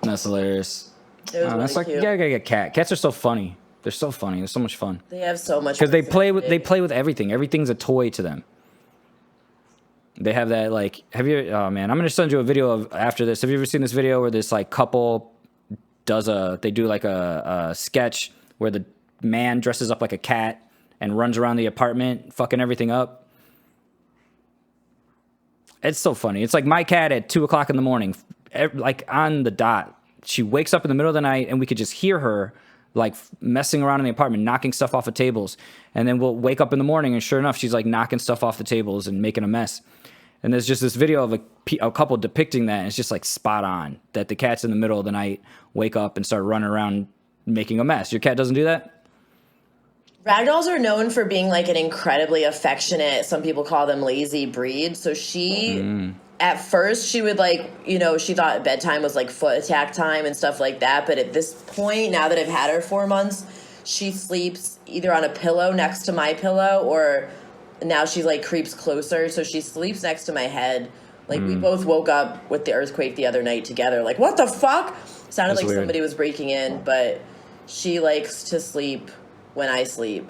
S1: That's hilarious.
S2: It was really
S1: that's like,
S2: cute.
S1: you gotta get cat. Cats are so funny. They're so funny. They're so much fun.
S2: They have so much
S1: Because they play with everything. Everything's a toy to them. They have that, like, oh man, I'm gonna send you a video of after this. Have you ever seen this video where this like couple they do like a sketch where the man dresses up like a cat and runs around the apartment fucking everything up? It's so funny. It's like my cat at 2:00 in the morning, like on the dot. She wakes up in the middle of the night and we could just hear her like messing around in the apartment, knocking stuff off of tables. And then we'll wake up in the morning and sure enough, she's like knocking stuff off the tables and making a mess. And there's just this video of a couple depicting that. And it's just like spot on that the cats in the middle of the night wake up and start running around making a mess. Your cat doesn't do that?
S2: Ragdolls are known for being like an incredibly affectionate, some people call them lazy breed. So at first she would like, she thought bedtime was like foot attack time and stuff like that. But at this point, now that I've had her 4 months, she sleeps either on a pillow next to my pillow or now she like creeps closer. So she sleeps next to my head. Like we both woke up with the earthquake the other night together. Like, what the fuck? Sounded like somebody was breaking in, but she likes to sleep when I sleep.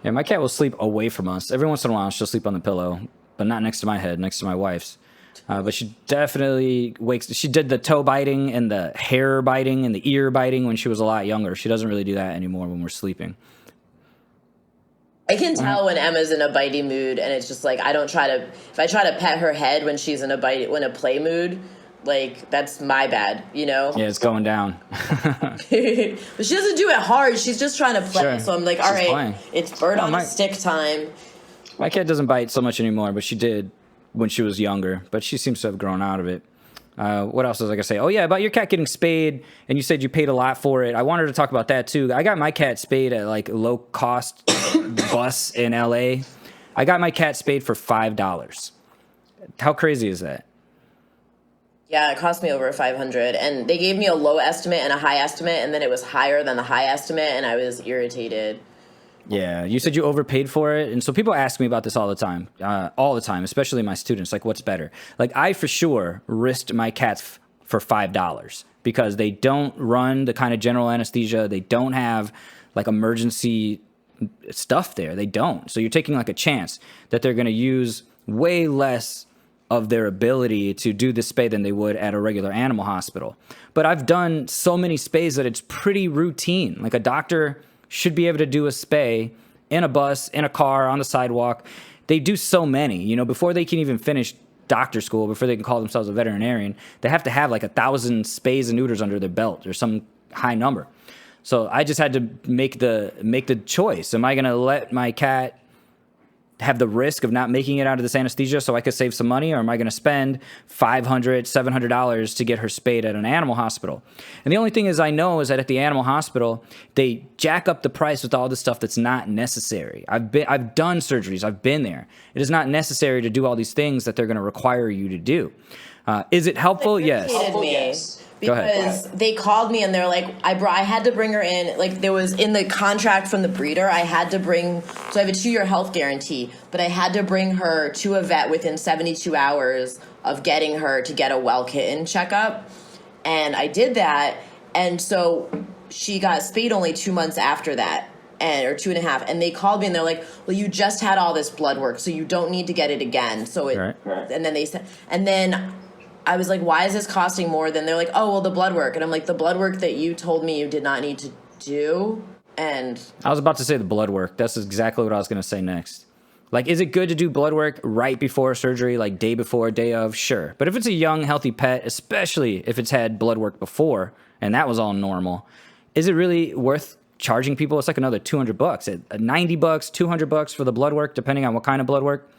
S1: Yeah, my cat will sleep away from us. Every once in a while, she'll sleep on the pillow, but not next to my head, next to my wife's. But she definitely wakes. She did the toe biting and the hair biting and the ear biting when she was a lot younger. She doesn't really do that anymore when we're sleeping.
S2: I can tell when Emma's in a bitey mood, and it's just like if I try to pet her head when she's in a play mood, like that's my bad,
S1: Yeah, it's going down.
S2: But she doesn't do it hard. She's just trying to play.
S1: Sure.
S2: So I'm like, all right,
S1: playing.
S2: It's bird on a stick time.
S1: My cat doesn't bite so much anymore, but she did when she was younger. But she seems to have grown out of it. What else was I gonna say? Oh yeah, about your cat getting spayed, and you said you paid a lot for it. I wanted to talk about that too. I got my cat spayed at like low cost bus in LA. I got my cat spayed for $5. How crazy is that?
S2: Yeah, it cost me over $500, and they gave me a low estimate and a high estimate, and then it was higher than the high estimate, and I was irritated.
S1: Yeah, you said you overpaid for it, and so people ask me about this all the time, especially my students, like what's better? Like I for sure risked my cats for $5 because they don't run the kind of general anesthesia, they don't have like emergency stuff there, they don't. So you're taking like a chance that they're going to use way less of their ability to do the spay than they would at a regular animal hospital. But I've done so many spays that it's pretty routine. Like a doctor should be able to do a spay in a bus, in a car, on the sidewalk. They do so many, before they can even finish doctor school, before they can call themselves a veterinarian, they have to have like 1,000 spays and neuters under their belt or some high number. So I just had to make the choice. Am I going to let my cat have the risk of not making it out of this anesthesia so I could save some money, or am I going to spend $500, $700 to get her spayed at an animal hospital? And the only thing is I know is that at the animal hospital, they jack up the price with all this stuff that's not necessary. I've done surgeries. I've been there. It is not necessary to do all these things that they're going to require you to do. Is it helpful? Yes.
S2: Yes. Because they called me and they're like, I had to bring her in. Like, there was in the contract from the breeder, I had to bring, so I have a 2-year health guarantee, but I had to bring her to a vet within 72 hours of getting her to get a well kitten checkup. And I did that. And so she got spayed only 2 months after that. Or 2.5, and they called me and they're like, well, you just had all this blood work, so you don't need to get it again. So and then they said, and then I was like, why is this costing more than? They're like, oh, well, the blood work. And I'm like, the blood work that you told me you did not need to do. And
S1: I was about to say the blood work. That's exactly what I was going to say next. Like, is it good to do blood work right before surgery, like day before, day of? Sure. But if it's a young, healthy pet, especially if it's had blood work before and that was all normal, is it really worth charging people? It's like another $200, $90, $200 for the blood work, depending on what kind of blood work.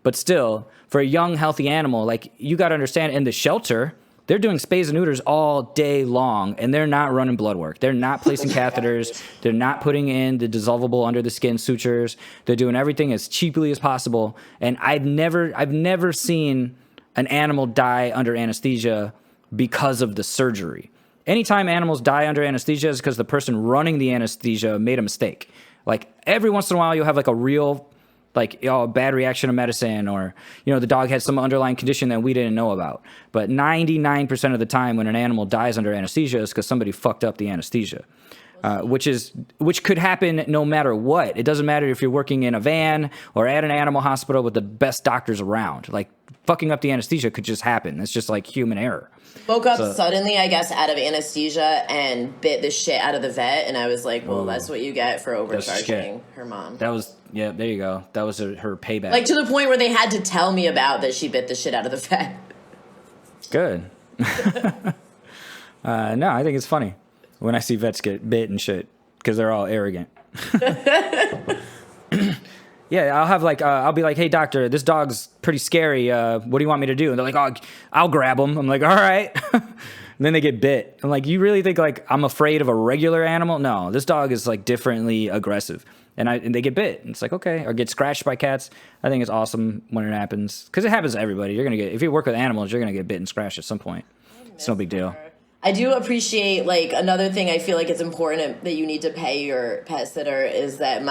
S1: But still, for a young, healthy animal, like, you got to understand, in the shelter, they're doing spays and neuters all day long, and they're not running blood work. They're not placing catheters. They're not putting in the dissolvable under the skin sutures. They're doing everything as cheaply as possible. And I've never seen an animal die under anesthesia because of the surgery. Anytime animals die under anesthesia is because the person running the anesthesia made a mistake. Like, every once in a while, you'll have like a real, like, a bad reaction to medicine, or, the dog had some underlying condition that we didn't know about. But 99% of the time when an animal dies under anesthesia is because somebody fucked up the anesthesia, which could happen no matter what. It doesn't matter if you're working in a van or at an animal hospital with the best doctors around. Like, fucking up the anesthesia could just happen. It's just like human error.
S2: Woke up suddenly, I guess, out of anesthesia and bit the shit out of the vet. And I was like, well, that's what you get for overcharging her mom.
S1: That was, there you go. That was her payback.
S2: Like, to the point where they had to tell me about that she bit the shit out of the vet. Good.
S1: No, I think it's funny when I see vets get bit and shit because they're all arrogant. Yeah, I'll be like, hey, doctor, this dog's pretty scary. What do you want me to do? And they're like, oh, I'll grab him. I'm like, all right. And then they get bit. I'm like, you really think, like, I'm afraid of a regular animal? No, this dog is, like, differently aggressive. And they get bit. And it's like, okay. Or get scratched by cats. I think it's awesome when it happens. Because it happens to everybody. If you work with animals, you're going to get bit and scratched at some point. It's no big deal.
S2: I do appreciate, like, another thing I feel like it's important that you need to pay your pet sitter is that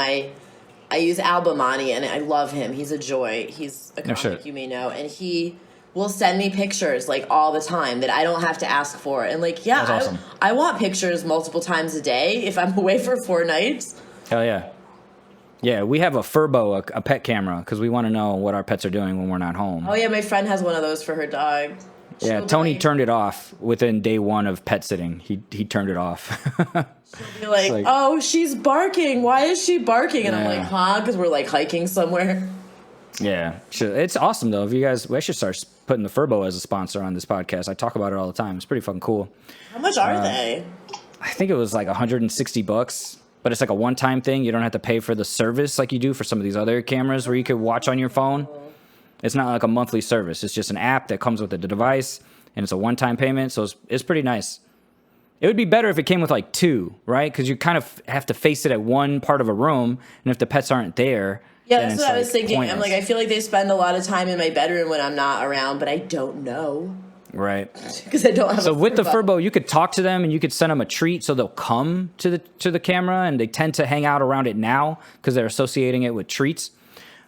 S2: I use Albamani, and I love him. He's a joy. He's a comic, you may know. And he will send me pictures, like, all the time that I don't have to ask for. And, like,
S1: That's awesome.
S2: I want pictures multiple times a day if I'm away for 4 nights.
S1: Hell yeah. Yeah, we have a Furbo, a pet camera, because we want to know what our pets are doing when we're not home.
S2: Oh, yeah, my friend has one of those for her dog.
S1: Yeah, Tony turned it off within day 1 of pet sitting. He turned it off.
S2: She'll be like, oh, she's barking. Why is she barking? And I'm like, huh? Because we're, like, hiking somewhere.
S1: Yeah. It's awesome, though. I should start putting the Furbo as a sponsor on this podcast. I talk about it all the time. It's pretty fucking cool.
S2: How much are they?
S1: I think it was like $160, but it's like a one-time thing. You don't have to pay for the service like you do for some of these other cameras where you could watch on your phone. It's not like a monthly service. It's just an app that comes with the device, and it's a one-time payment, so it's pretty nice. It would be better if it came with, like, 2, right? Because you kind of have to face it at one part of a room, and if the pets aren't there,
S2: yeah, that's what I was thinking. Pointless. I'm like, I feel like they spend a lot of time in my bedroom when I'm not around, but I don't know.
S1: Right.
S2: Because I don't have
S1: So with the Furbo, you could talk to them, and you could send them a treat, so they'll come to the camera, and they tend to hang out around it now because they're associating it with treats.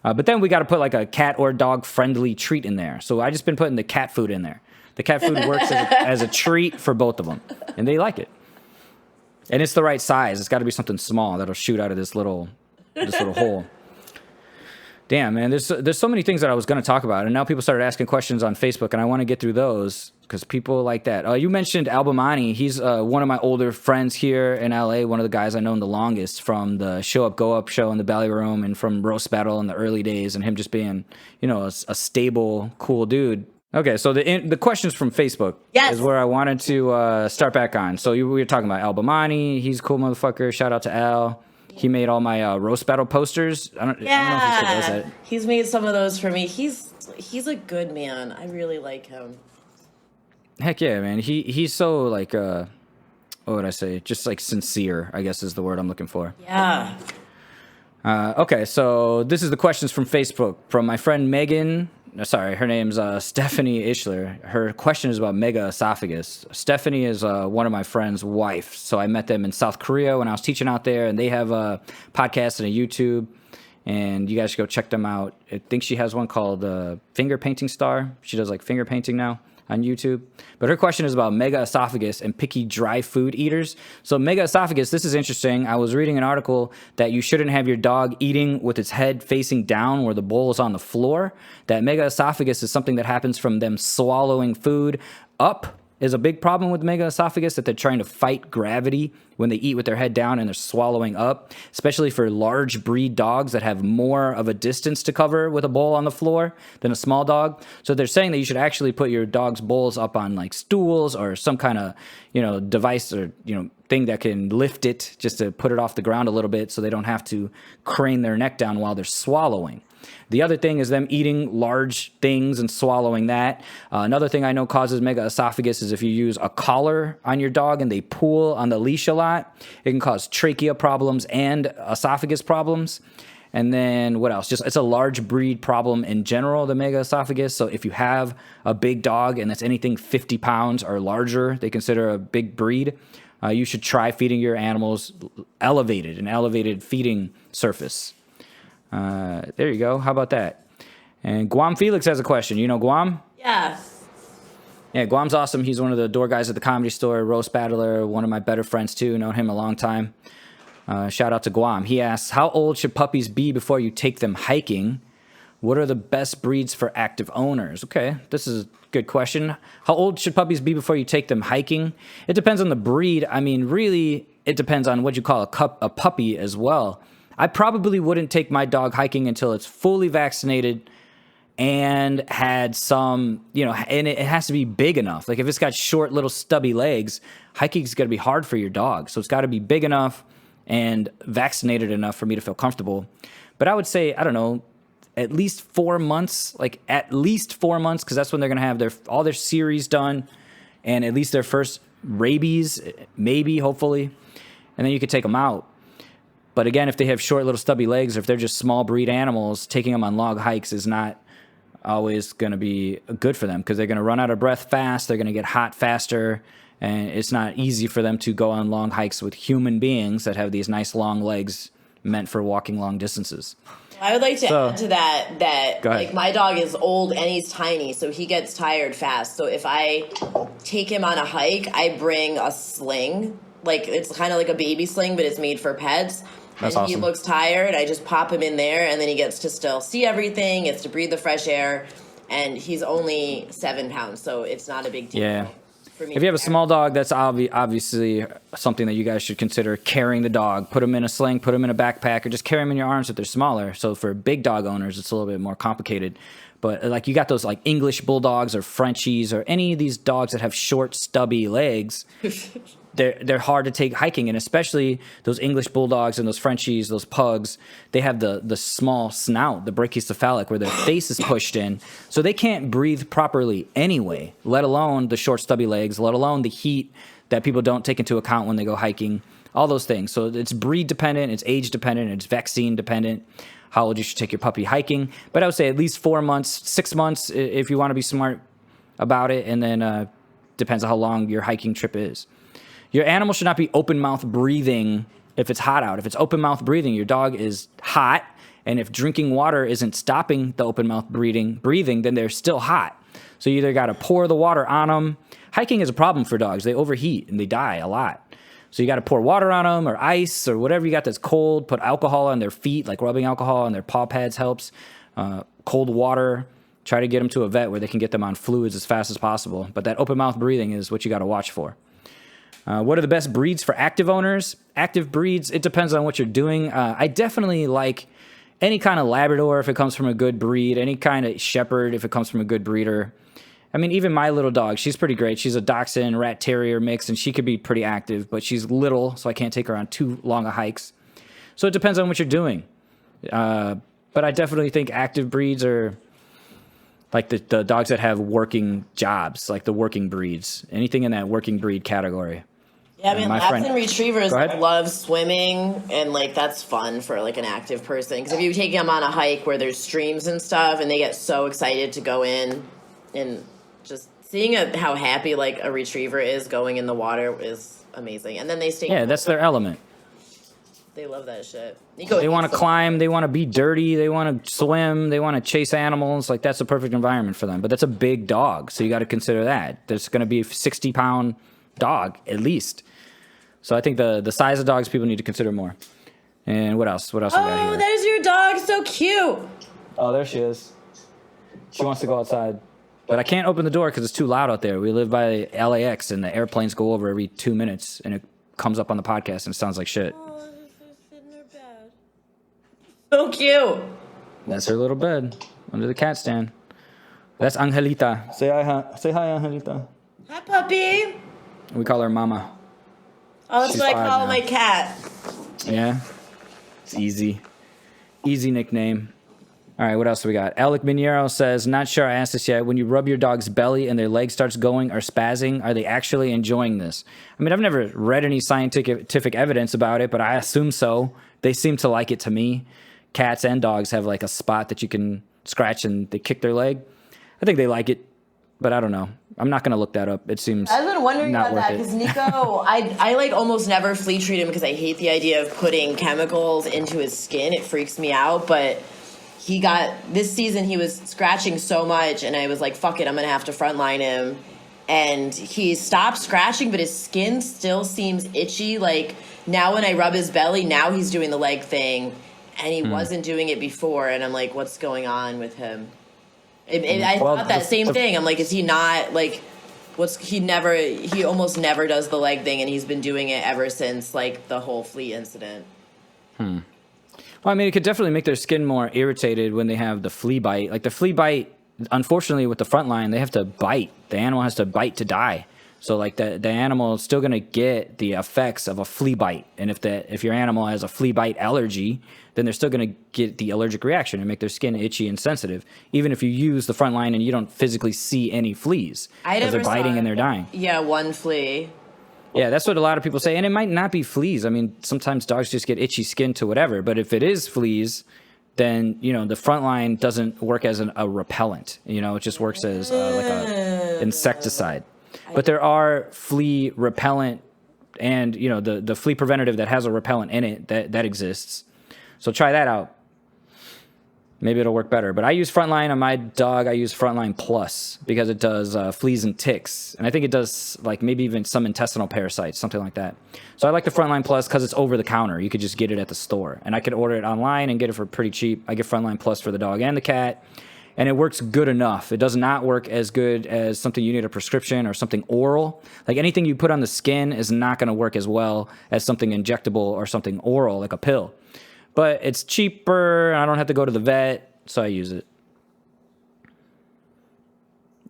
S1: But then we got to put, like, a cat or dog friendly treat in there. So I just been putting the cat food in there. The cat food works as a treat for both of them, and they like it. And it's the right size. It's got to be something small that'll shoot out of this little hole. Damn, man, there's so many things that I was going to talk about, and now people started asking questions on Facebook, and I want to get through those because people like that. You mentioned Albamani. He's one of my older friends here in LA, one of the guys I known the longest from the Show Up, Go Up show in the Belly Room and from Roast Battle in the early days, and him just being, a stable, cool dude. Okay, so the questions from Facebook is where I wanted to start back on. So we were talking about Albamani. He's a cool motherfucker. Shout out to Al. He made all my roast battle posters. I don't know if he still does that.
S2: He's made some of those for me. He's a good man. I really like him.
S1: Heck yeah, man. He's so like what would I say? Just like sincere, I guess is the word I'm looking for.
S2: Yeah.
S1: Okay, so this is the questions from Facebook from my friend Megan. Sorry, her name's Stephanie Ishler. Her question is about Megaesophagus. Stephanie is one of my friend's wife. So I met them in South Korea when I was teaching out there, and they have a podcast and a YouTube, and you guys should go check them out. I think she has one called Finger Painting Star. She does like finger painting now on YouTube. But her question is about Megaesophagus and picky dry food eaters. So Megaesophagus, this is interesting. I was reading an article that you shouldn't have your dog eating with its head facing down where the bowl is on the floor. That Megaesophagus is something that happens from them swallowing food up. Is a big problem with Megaesophagus, that they're trying to fight gravity when they eat with their head down and they're swallowing up, especially for large breed dogs that have more of a distance to cover with a bowl on the floor than a small dog. So they're saying that you should actually put your dog's bowls up on like stools or some kind of, device or, thing that can lift it just to put it off the ground a little bit so they don't have to crane their neck down while they're swallowing. The other thing is them eating large things and swallowing that. Another thing I know causes Megaesophagus is if you use a collar on your dog and they pull on the leash a lot, it can cause trachea problems and esophagus problems. And then what else? Just it's a large breed problem in general, the Megaesophagus. So if you have a big dog and that's anything 50 pounds or larger, they consider a big breed. You should try feeding your animals an elevated feeding surface. There you go. How about that? And Guam Felix has a question. You know Guam?
S2: Yeah.
S1: Yeah, Guam's awesome. He's one of the door guys at the Comedy Store, roast battler, one of my better friends too. Known him a long time. Shout out to Guam. He asks, how old should puppies be before you take them hiking? What are the best breeds for active owners? Okay, this is a good question. How old should puppies be before you take them hiking? It depends on the breed. I mean, really, it depends on what you call a puppy as well. I probably wouldn't take my dog hiking until it's fully vaccinated and had some, and it has to be big enough. Like if it's got short little stubby legs, hiking's going to be hard for your dog. So it's got to be big enough and vaccinated enough for me to feel comfortable. But I would say, I don't know, at least 4 months, because that's when they're going to have all their series done and at least their first rabies, maybe, hopefully. And then you could take them out. But again, if they have short little stubby legs or if they're just small breed animals, taking them on long hikes is not always going to be good for them because they're going to run out of breath fast. They're going to get hot faster. And it's not easy for them to go on long hikes with human beings that have these nice long legs meant for walking long distances.
S2: I would like to add to that like my dog is old and he's tiny, so he gets tired fast. So if I take him on a hike, I bring a sling. Like it's kind of like a baby sling, but it's made for pets.
S1: That's
S2: and
S1: awesome.
S2: He looks tired. I just pop him in there, and then he gets to still see everything, gets to breathe the fresh air, and he's only 7 pounds, so it's not a big deal.
S1: Yeah. For me if you have a small dog, that's obviously something that you guys should consider carrying the dog. Put them in a sling, put them in a backpack, or just carry them in your arms if they're smaller. So for big dog owners, it's a little bit more complicated. But like you got those like English bulldogs or Frenchies or any of these dogs that have short, stubby legs. They're hard to take hiking, and especially those English bulldogs and those Frenchies, those pugs, they have the small snout, the brachycephalic, where their face is pushed in, so they can't breathe properly anyway, let alone the short stubby legs, let alone the heat that people don't take into account when they go hiking, all those things. So it's breed dependent, it's age dependent, it's vaccine dependent, how old you should take your puppy hiking. But I would say at least 4 months, 6 months if you want to be smart about it, and then depends on how long your hiking trip is. Your animal should not be open mouth breathing if it's hot out. If it's open mouth breathing, your dog is hot, and if drinking water isn't stopping the open mouth breathing, then they're still hot. So you either got to pour the water on them. Hiking is a problem for dogs. They overheat and they die a lot. So you got to pour water on them or ice or whatever you got that's cold. Put alcohol on their feet, like rubbing alcohol on their paw pads helps. Cold water. Try to get them to a vet where they can get them on fluids as fast as possible. But that open mouth breathing is what you got to watch for. What are the best breeds for active owners? Active breeds, it depends on what you're doing. I definitely like any kind of Labrador if it comes from a good breed, any kind of Shepherd if it comes from a good breeder. I mean, even my little dog, she's pretty great. She's a Dachshund Rat Terrier mix, and she could be pretty active, but she's little, so I can't take her on too long of hikes. So it depends on what you're doing. But I definitely think active breeds are like the dogs that have working jobs, like the working breeds, anything in that working breed category.
S2: Yeah, I mean, labs and retrievers
S1: Go ahead.
S2: love swimming, and like that's fun for like an active person. Because if you take them on a hike where there's streams and stuff, and they get so excited to go in, and just seeing how happy like a retriever is going in the water is amazing. And then they stay.
S1: Yeah, that's their element.
S2: They love that shit.
S1: They want to climb. They want to be dirty. They want to swim. They want to chase animals. Like that's a perfect environment for them. But that's a big dog, so you got to consider that. There's going to be a 60-pound dog at least. So I think the size of dogs people need to consider more. And what else? What else we got here?
S2: There's your dog. So cute.
S1: Oh, there she is. She wants to go outside. But I can't open the door because it's too loud out there. We live by LAX, and the airplanes go over every 2 minutes, and it comes up on the podcast, and it sounds like shit.
S2: Oh, she's in her bed. So cute.
S1: That's her little bed under the cat stand. That's Angelita. Say hi, Angelita.
S2: Hi, puppy.
S1: We call her Mama.
S2: Oh, that's
S1: She's
S2: what I
S1: 5
S2: call
S1: now.
S2: my cat.
S1: Yeah, it's easy. Easy nickname. All right, what else do we got? Alec Minero says, not sure I asked this yet. When you rub your dog's belly and their leg starts going or spazzing, are they actually enjoying this? I mean, I've never read any scientific evidence about it, but I assume so. They seem to like it to me. Cats and dogs have like a spot that you can scratch and they kick their leg. I think they like it, but I don't know. I'm not going to look that up. It seems
S2: I've been wondering
S1: not
S2: about
S1: worth
S2: that
S1: it.
S2: because Nico, I like almost never flea treat him because I hate the idea of putting chemicals into his skin. It freaks me out. But this season he was scratching so much, and I was like, fuck it, I'm going to have to frontline him. And he stopped scratching, but his skin still seems itchy. Like now when I rub his belly, now he's doing the leg thing, and he wasn't doing it before. And I'm like, what's going on with him? I thought that same thing. I'm like, is he not like, he almost never does the leg thing, and he's been doing it ever since like the whole flea incident.
S1: Well, I mean, it could definitely make their skin more irritated when they have the flea bite. Like the flea bite, unfortunately with the front line, they have to bite. The animal has to bite to die. So like the animal is still going to get the effects of a flea bite. And if your animal has a flea bite allergy, then they're still going to get the allergic reaction and make their skin itchy and sensitive, even if you use the front line and you don't physically see any fleas. Because they're biting and they're dying.
S2: Yeah, one flea.
S1: Yeah, that's what a lot of people say. And it might not be fleas. I mean, sometimes dogs just get itchy skin to whatever. But if it is fleas, then, the front line doesn't work as a repellent. It just works as like an insecticide. But there are flea repellent and, the flea preventative that has a repellent in it that exists. So try that out. Maybe it'll work better. But I use Frontline on my dog. I use Frontline Plus because it does fleas and ticks. And I think it does like maybe even some intestinal parasites, something like that. So I like the Frontline Plus because it's over the counter. You could just get it at the store. And I could order it online and get it for pretty cheap. I get Frontline Plus for the dog and the cat. And it works good enough. It does not work as good as something you need a prescription or something oral. Like anything you put on the skin is not going to work as well as something injectable or something oral, like a pill. But it's cheaper, and I don't have to go to the vet, so I use it.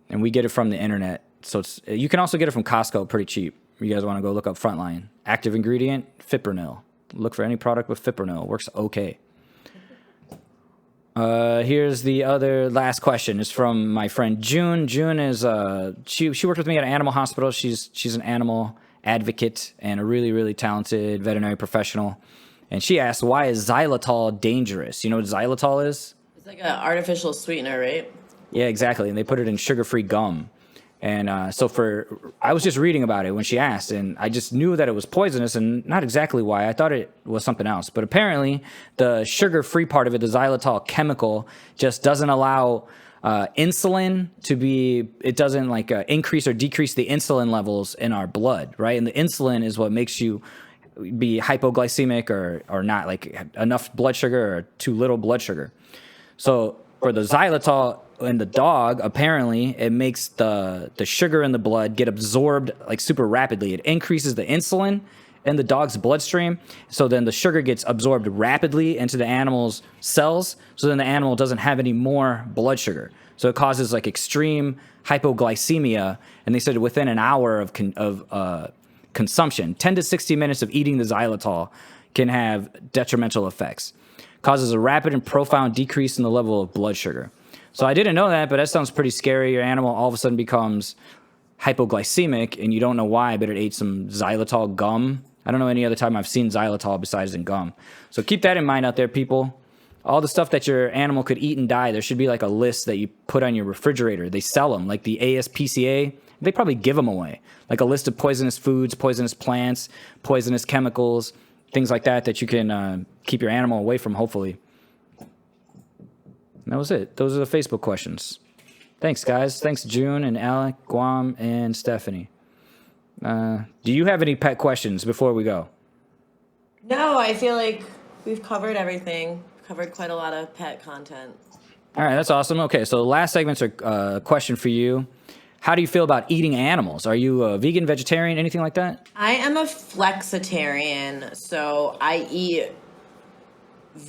S1: And we get it from the internet. So you can also get it from Costco pretty cheap. You guys want to go look up Frontline. Active ingredient, fipronil. Look for any product with fipronil. It works okay. Here's the other last question. It's from my friend June. June is she worked with me at an animal hospital. She's an animal advocate and a really, really talented veterinary professional. And she asked, why is xylitol dangerous? You know what xylitol is?
S2: It's like an artificial sweetener, right?
S1: Yeah, exactly. And they put it in sugar-free gum. And I was just reading about it when she asked, and I just knew that it was poisonous and not exactly why. I thought it was something else. But apparently, the sugar-free part of it, the xylitol chemical, just doesn't allow insulin to be, it doesn't increase or decrease the insulin levels in our blood, right? And the insulin is what makes you be hypoglycemic or not, like enough blood sugar or too little blood sugar. So for the xylitol in the dog, apparently it makes the sugar in the blood get absorbed like super rapidly. It increases the insulin in the dog's bloodstream. So then the sugar gets absorbed rapidly into the animal's cells. So then the animal doesn't have any more blood sugar. So it causes like extreme hypoglycemia. And they said within an hour of consumption, 10 to 60 minutes of eating the xylitol can have detrimental effects. Causes a rapid and profound decrease in the level of blood sugar. So I didn't know that, but that sounds pretty scary. Your animal all of a sudden becomes hypoglycemic, and you don't know why, but it ate some xylitol gum. I don't know any other time I've seen xylitol besides in gum. So keep that in mind out there, people. All the stuff that your animal could eat and die, there should be like a list that you put on your refrigerator. They sell them, like the ASPCA. They probably give them away. Like a list of poisonous foods, poisonous plants, poisonous chemicals, things like that that you can keep your animal away from, hopefully. And that was it. Those are the Facebook questions. Thanks, guys. Thanks, June and Alec, Guam, and Stephanie. Do you have any pet questions before we go?
S2: No, I feel like we've covered everything. Covered quite a lot of pet content.
S1: All right, that's awesome. Okay, so the last segment's a question for you. How do you feel about eating animals? Are you a vegan, vegetarian, anything like that?
S2: I am a flexitarian, so I eat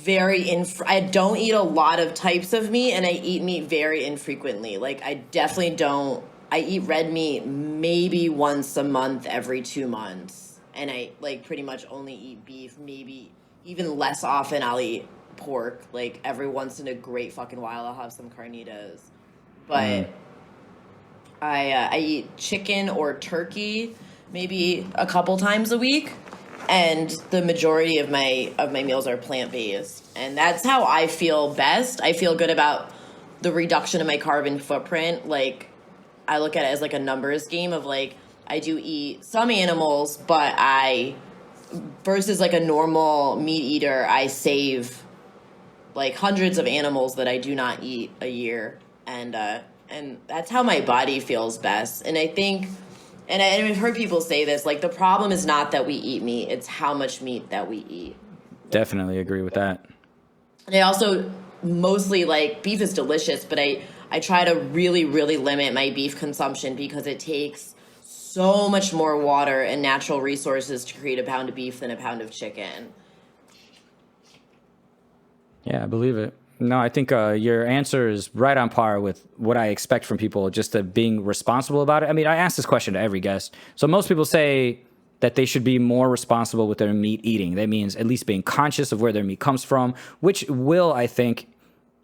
S2: I don't eat a lot of types of meat, and I eat meat very infrequently. Like, I definitely don't. I eat red meat maybe once a month, every 2 months, and I like pretty much only eat beef. Maybe even less often I'll eat pork. Like every once in a great fucking while I'll have some carnitas, but I eat chicken or turkey maybe a couple times a week, and the majority of my meals are plant-based, and that's how I feel best. I feel good about the reduction of my carbon footprint. Like, I look at it as like a numbers game of like, I do eat some animals, but versus like a normal meat eater, I save like hundreds of animals that I do not eat a year, and that's how my body feels best. And I think, and I've heard people say this, like, the problem is not that we eat meat, it's how much meat that we eat.
S1: Definitely agree with that.
S2: And I also mostly, like, beef is delicious, but I try to really, really limit my beef consumption because it takes so much more water and natural resources to create a pound of beef than a pound of chicken.
S1: Yeah, I believe it. No, I think your answer is right on par with what I expect from people, just being responsible about it. I mean, I ask this question to every guest. So most people say that they should be more responsible with their meat eating. That means at least being conscious of where their meat comes from, which will, I think,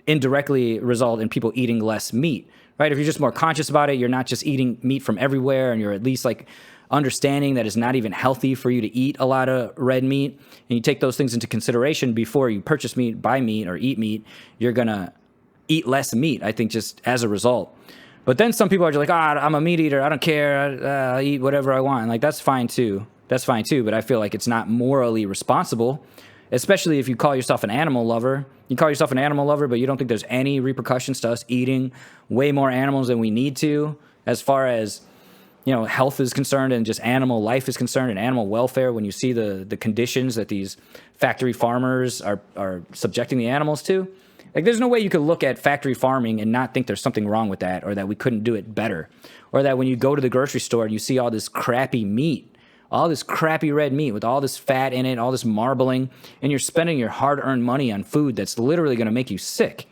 S1: indirectly result in people eating less meat, right? If you're just more conscious about it, you're not just eating meat from everywhere, and you're at least like understanding that it's not even healthy for you to eat a lot of red meat, and you take those things into consideration before you purchase meat, buy meat, or eat meat, you're gonna eat less meat, I think, just as a result. But then some people are just like, I'm a meat eater, I don't care, I eat whatever I want. And like, that's fine too, but I feel like it's not morally responsible, especially if you call yourself an animal lover. You call yourself an animal lover, but you don't think there's any repercussions to us eating way more animals than we need to, as far as, you know, health is concerned and just animal life is concerned and animal welfare. When you see the conditions that these factory farmers are subjecting the animals to, like, there's no way you could look at factory farming and not think there's something wrong with that, or that we couldn't do it better, or that when you go to the grocery store and you see all this crappy meat, all this crappy red meat with all this fat in it, all this marbling, and you're spending your hard-earned money on food that's literally going to make you sick.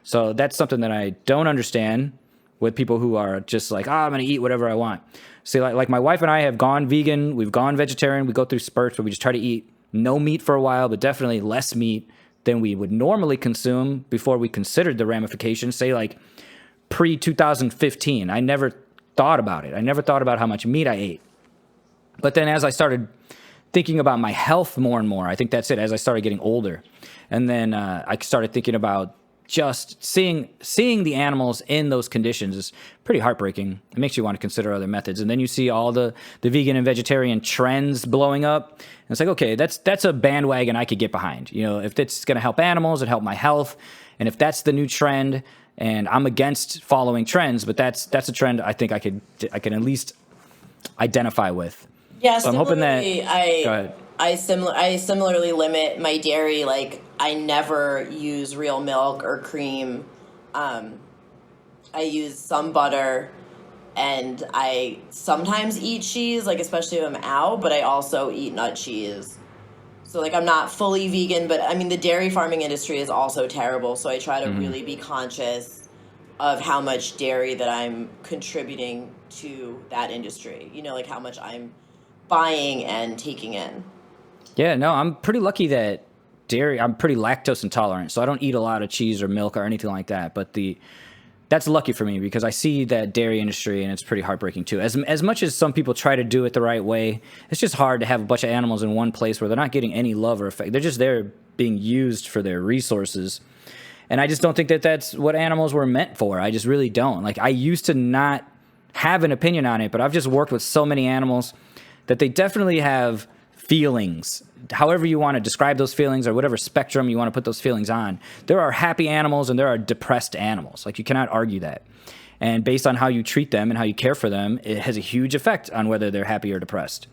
S1: So that's something that I don't understand with people who are just like, I'm going to eat whatever I want. See, like my wife and I have gone vegan, we've gone vegetarian, we go through spurts where we just try to eat no meat for a while, but definitely less meat than we would normally consume before we considered the ramifications. Say like pre-2015, I never thought about it. I never thought about how much meat I ate. But then as I started thinking about my health more and more, I think that's it, as I started getting older. And then I started thinking about just seeing the animals in those conditions is pretty heartbreaking. It makes you want to consider other methods. And then you see all the vegan and vegetarian trends blowing up. And it's like, okay, that's a bandwagon I could get behind. You know, if it's going to help animals and help my health, and if that's the new trend, and I'm against following trends, but that's a trend I think I can at least identify with.
S2: Yeah,
S1: so I'm hoping that.
S2: Go ahead. I similarly limit my dairy. Like, I never use real milk or cream. I use some butter, and I sometimes eat cheese, like especially if I'm out, but I also eat nut cheese. So like, I'm not fully vegan, but I mean, the dairy farming industry is also terrible. So I try to really be conscious of how much dairy that I'm contributing to that industry. You know, like how much I'm buying and taking in.
S1: Yeah, no, I'm pretty lucky that I'm pretty lactose intolerant, so I don't eat a lot of cheese or milk or anything like that. But that's lucky for me because I see that dairy industry and it's pretty heartbreaking too. As much as some people try to do it the right way, it's just hard to have a bunch of animals in one place where they're not getting any love or affect. They're just there being used for their resources. And I just don't think that that's what animals were meant for. I just really don't. Like, I used to not have an opinion on it, but I've just worked with so many animals that they definitely have feelings, however you want to describe those feelings or whatever spectrum you want to put those feelings on. There are happy animals and there are depressed animals. Like, you cannot argue that. And based on how you treat them and how you care for them, it has a huge effect on whether they're happy or depressed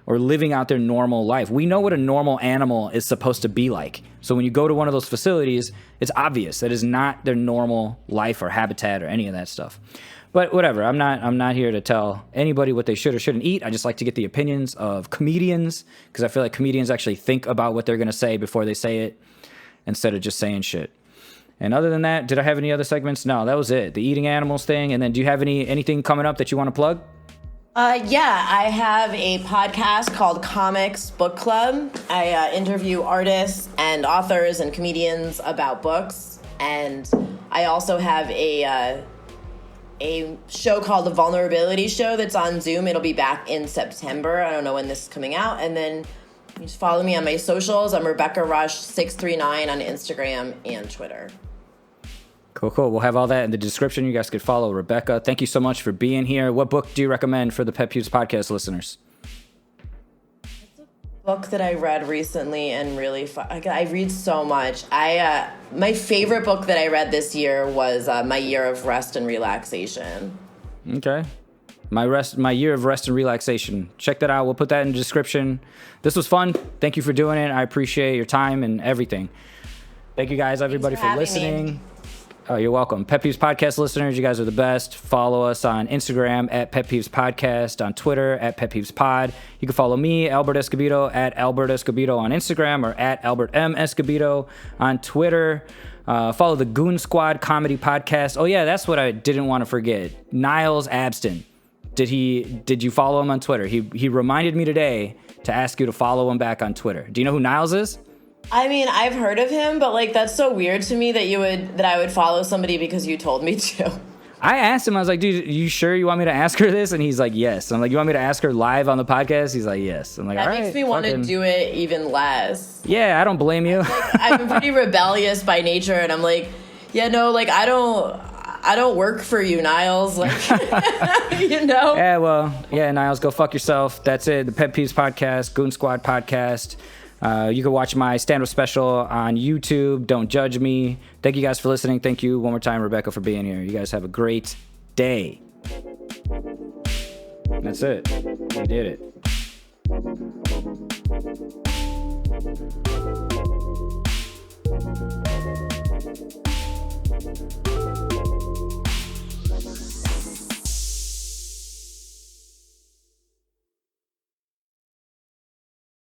S1: or living out their normal life. We know what a normal animal is supposed to be like. So when you go to one of those facilities, it's obvious that is not their normal life or habitat or any of that stuff. But whatever, I'm not here to tell anybody what they should or shouldn't eat. I just like to get the opinions of comedians because I feel like comedians actually think about what they're going to say before they say it instead of just saying shit. And other than that, did I have any other segments? No, that was it. The eating animals thing. And then do you have anything coming up that you want to plug?
S2: Yeah, I have a podcast called Comics Book Club. I interview artists and authors and comedians about books. And I also have a show called The Vulnerability Show that's on Zoom. It'll be back in September. I don't know when this is coming out. And then you just follow me on my socials. I'm Rebecca Rush 639 on Instagram and Twitter.
S1: Cool. We'll have all that in the description. You guys could follow Rebecca. Thank you so much for being here. What book do you recommend for the Pet Peeves podcast listeners?
S2: It's a book that I read recently and really I read so much. My favorite book that I read this year was My Year of Rest and Relaxation.
S1: Okay. My Year of Rest and Relaxation. Check that out. We'll put that in the description. This was fun. Thank you for doing it. I appreciate your time and everything. Thank you guys, everybody, for listening. Me. Oh, you're welcome. Pet Peeves Podcast listeners, you guys are the best. Follow us on Instagram at Pet Peeves Podcast, on Twitter at Pet Peeves Pod. You can follow me, Albert Escobedo, at Albert Escobedo on Instagram or at Albert M. Escobedo on Twitter. Follow the Goon Squad Comedy Podcast. Oh, yeah, that's what I didn't want to forget. Niles Abston. Did you follow him on Twitter? He reminded me today to ask you to follow him back on Twitter. Do you know who Niles is?
S2: I mean, I've heard of him, but like that's so weird to me that I would follow somebody because you told me to.
S1: I asked him, I was like, dude, you sure you want me to ask her this? And he's like, yes. I'm like, you want me to ask her live on the podcast? He's like, yes. I'm like, all right.
S2: That makes me want to do it even less.
S1: Yeah, I don't blame you.
S2: I'm pretty rebellious by nature, and I'm like, yeah, no, like I don't work for you, Niles. Like, you know?
S1: Yeah, well, yeah, Niles, go fuck yourself. That's it. The Pet Peeves Podcast, Goon Squad Podcast. You can watch my stand-up special on YouTube. Don't judge me. Thank you guys for listening. Thank you one more time, Rebecca, for being here. You guys have a great day. That's it. We did it.